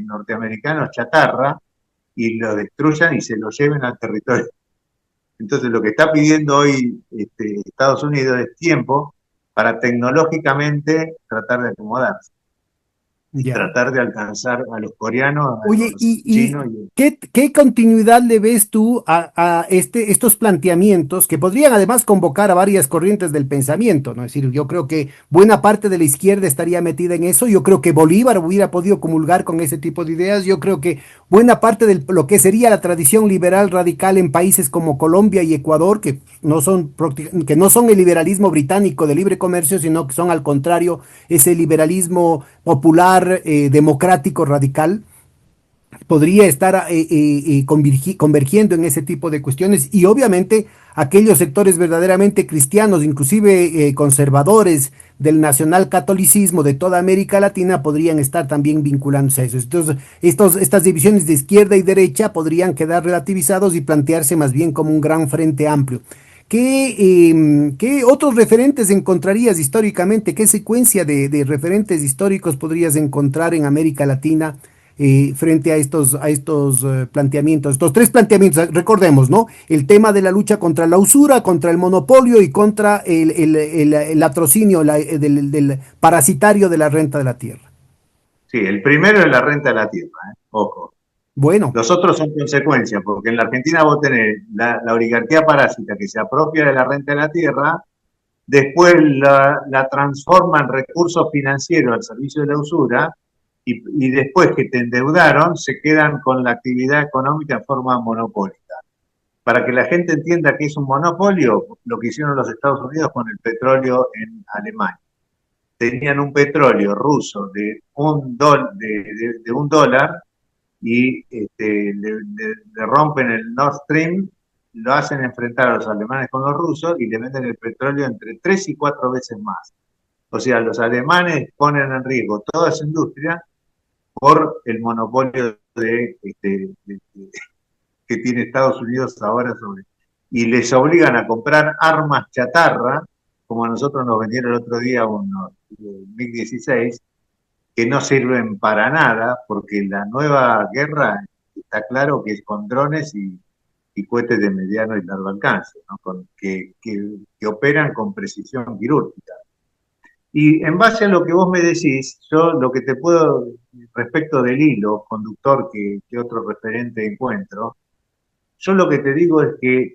norteamericanos chatarra y lo destruyan y se lo lleven al territorio. Entonces lo que está pidiendo hoy Estados Unidos es tiempo para tecnológicamente tratar de acomodarse y Ya. tratar de alcanzar a los coreanos, a Oye, los chinos. Y, qué continuidad le ves tú a estos planteamientos que podrían además convocar a varias corrientes del pensamiento, ¿no? Es decir, yo creo que buena parte de la izquierda estaría metida en eso, yo creo que Bolívar hubiera podido comulgar con ese tipo de ideas, yo creo que buena parte de lo que sería la tradición liberal radical en países como Colombia y Ecuador, que no son el liberalismo británico de libre comercio, sino que son al contrario ese liberalismo popular, democrático, radical, podría estar convergiendo en ese tipo de cuestiones y obviamente aquellos sectores verdaderamente cristianos, inclusive conservadores del nacionalcatolicismo de toda América Latina podrían estar también vinculándose a eso. Entonces, estas divisiones de izquierda y derecha podrían quedar relativizados y plantearse más bien como un gran frente amplio. ¿Qué otros referentes encontrarías históricamente? ¿Qué secuencia de referentes históricos podrías encontrar en América Latina frente a estos planteamientos? Estos tres planteamientos, recordemos, ¿no? El tema de la lucha contra la usura, contra el monopolio y contra el latrocinio del parasitario de la renta de la tierra. Sí, el primero es la renta de la tierra, ojo. Bueno, Los otros son consecuencias, porque en la Argentina vos tenés la oligarquía parásita que se apropia de la renta de la tierra, después la transforma en recursos financieros al servicio de la usura, y después que te endeudaron, se quedan con la actividad económica en forma monopólica. Para que la gente entienda que es un monopolio, lo que hicieron los Estados Unidos con el petróleo en Alemania. Tenían un petróleo ruso de un dólar y le rompen el Nord Stream, lo hacen enfrentar a los alemanes con los rusos y le venden el petróleo entre 3 y 4 veces más. O sea, los alemanes ponen en riesgo toda esa industria por el monopolio que tiene Estados Unidos ahora sobre. Y les obligan a comprar armas chatarra, como a nosotros nos vendieron el otro día unos MiG-16, que no sirven para nada, porque la nueva guerra está claro que es con drones y cohetes de mediano y largo alcance, ¿no? Que operan con precisión quirúrgica. Y en base a lo que vos me decís, yo lo que te puedo, respecto del hilo conductor que otro referente encuentro, yo lo que te digo es que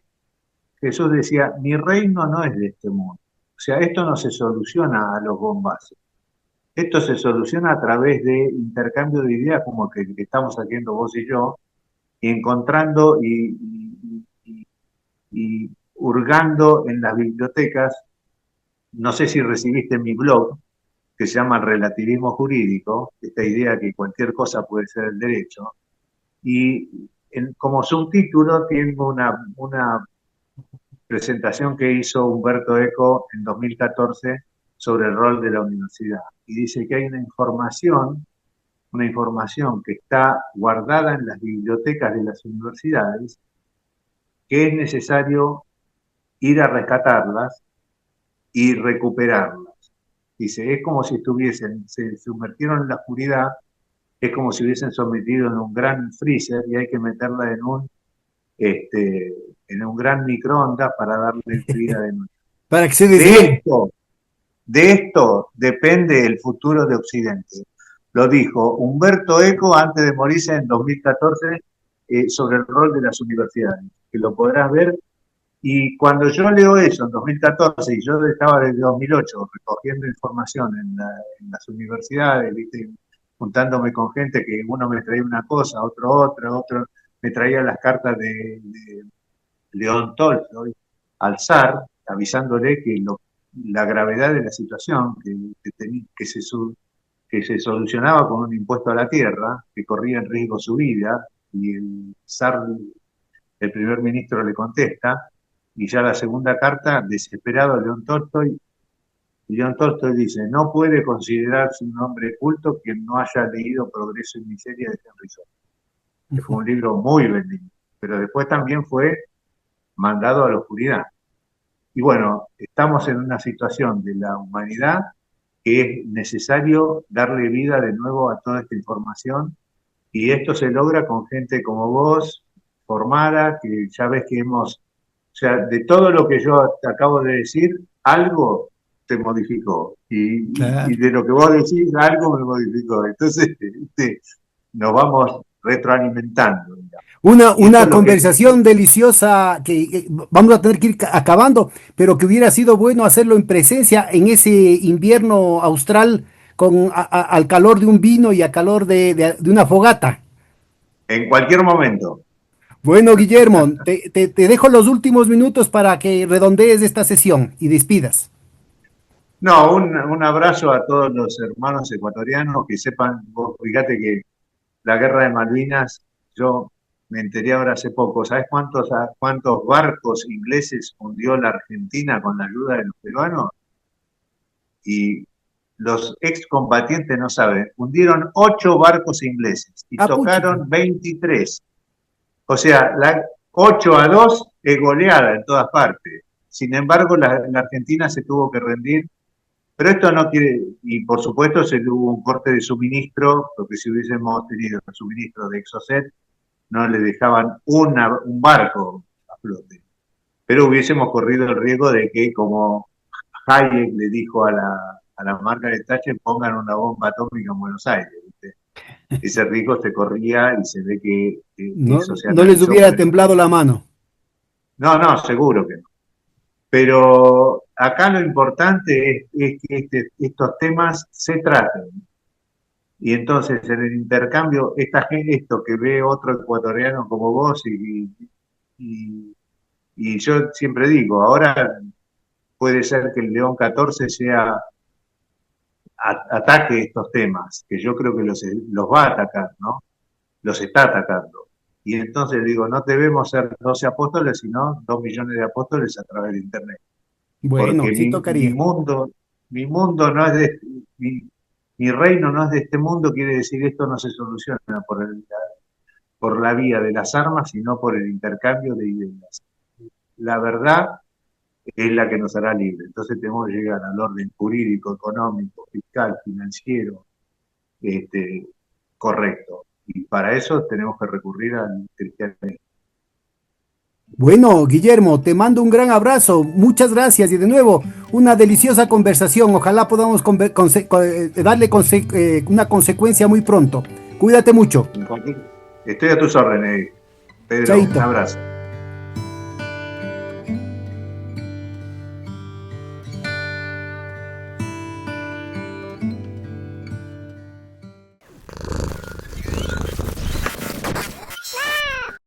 Jesús decía, mi reino no es de este mundo. O sea, esto no se soluciona a los bombazos. Esto se soluciona a través de intercambio de ideas como el que estamos haciendo vos y yo, y encontrando y hurgando en las bibliotecas. No sé si recibiste mi blog, que se llama El relativismo jurídico, esta idea que cualquier cosa puede ser el derecho, y como subtítulo tengo una presentación que hizo Humberto Eco en 2014 sobre el rol de la universidad. Y dice que hay una información que está guardada en las bibliotecas de las universidades, que es necesario ir a rescatarlas y recuperarlas. Dice, es como si se sumergieron en la oscuridad, es como si hubiesen sometido en un gran freezer y hay que meterla este, en un gran microondas para darle vida de nuevo. para que se De desvíen. esto, de esto depende el futuro de Occidente. Lo dijo Humberto Eco antes de morirse en 2014 sobre el rol de las universidades, que lo podrás ver. Y cuando yo leo eso en 2014, y yo estaba desde 2008 recogiendo información en las universidades, ¿viste? Juntándome con gente que uno me traía una cosa, otro me traía las cartas de León Tolstoy al zar, avisándole que la gravedad de la situación, que se solucionaba con un impuesto a la tierra, que corría en riesgo su vida, y el zar, el primer ministro le contesta, y ya la segunda carta, desesperado León Tolstoy dice, no puede considerarse un hombre culto quien no haya leído Progreso y Miseria de Henry Ford, que fue un libro muy vendido, pero después también fue mandado a la oscuridad. Y bueno, estamos en una situación de la humanidad que es necesario darle vida de nuevo a toda esta información, y esto se logra con gente como vos, formada, que ya ves que o sea, de todo lo que yo te acabo de decir, algo te modificó, y Claro. de lo que vos decís, algo me modificó. Entonces, nos vamos retroalimentando, digamos. Y esto Una es lo que conversación deliciosa que vamos a tener que ir acabando, pero que hubiera sido bueno hacerlo en presencia en ese invierno austral con al calor de un vino y a calor de una fogata. en cualquier momento. Bueno, Guillermo, te dejo los últimos minutos para que redondees esta sesión y despidas. No, un abrazo a todos los hermanos ecuatorianos que sepan, vos fíjate que la guerra de Malvinas, yo me enteré ahora hace poco, ¿sabes cuántos barcos ingleses hundió la Argentina con la ayuda de los peruanos? Y los excombatientes no saben, hundieron 8 barcos ingleses y Ah, puchica. tocaron 23. O sea, 8-2 es goleada en todas partes. Sin embargo, la Argentina se tuvo que rendir. Pero esto no quiere, y por supuesto se hubo un corte de suministro, porque si hubiésemos tenido el suministro de Exocet, no le dejaban un barco a flote. Pero hubiésemos corrido el riesgo de que, como Hayek le dijo a la Margaret Thatcher, pongan una bomba atómica en Buenos Aires. ¿Viste? Ese riesgo se corría y se ve que No, eso se no les analizó hubiera con el temblado la gobierno. mano. No, no, seguro que no. Pero acá lo importante es que estos temas se traten. Y entonces en el intercambio, esto que ve otro ecuatoriano como vos, y, y yo siempre digo, ahora puede ser que el León 14 ataque estos temas, que yo creo que los va a atacar, ¿no? Los está atacando. Y entonces digo, no debemos ser 12 apóstoles, sino 2 millones de apóstoles a través de Internet. Bueno, Porque sí mi tocaría. mundo, mi mundo no es de, mi reino no es de este mundo, quiere decir esto no se soluciona por la vía de las armas, sino por el intercambio de ideas. La verdad es la que nos hará libres. Entonces tenemos que llegar al orden jurídico, económico, fiscal, financiero, este, correcto. Y para eso tenemos que recurrir al cristianismo. Bueno, Guillermo, te mando un gran abrazo. Muchas gracias y de nuevo, una deliciosa conversación. Ojalá podamos darle una consecuencia muy pronto. Cuídate mucho. Estoy a tus órdenes, Pedro. Un Chaito. abrazo.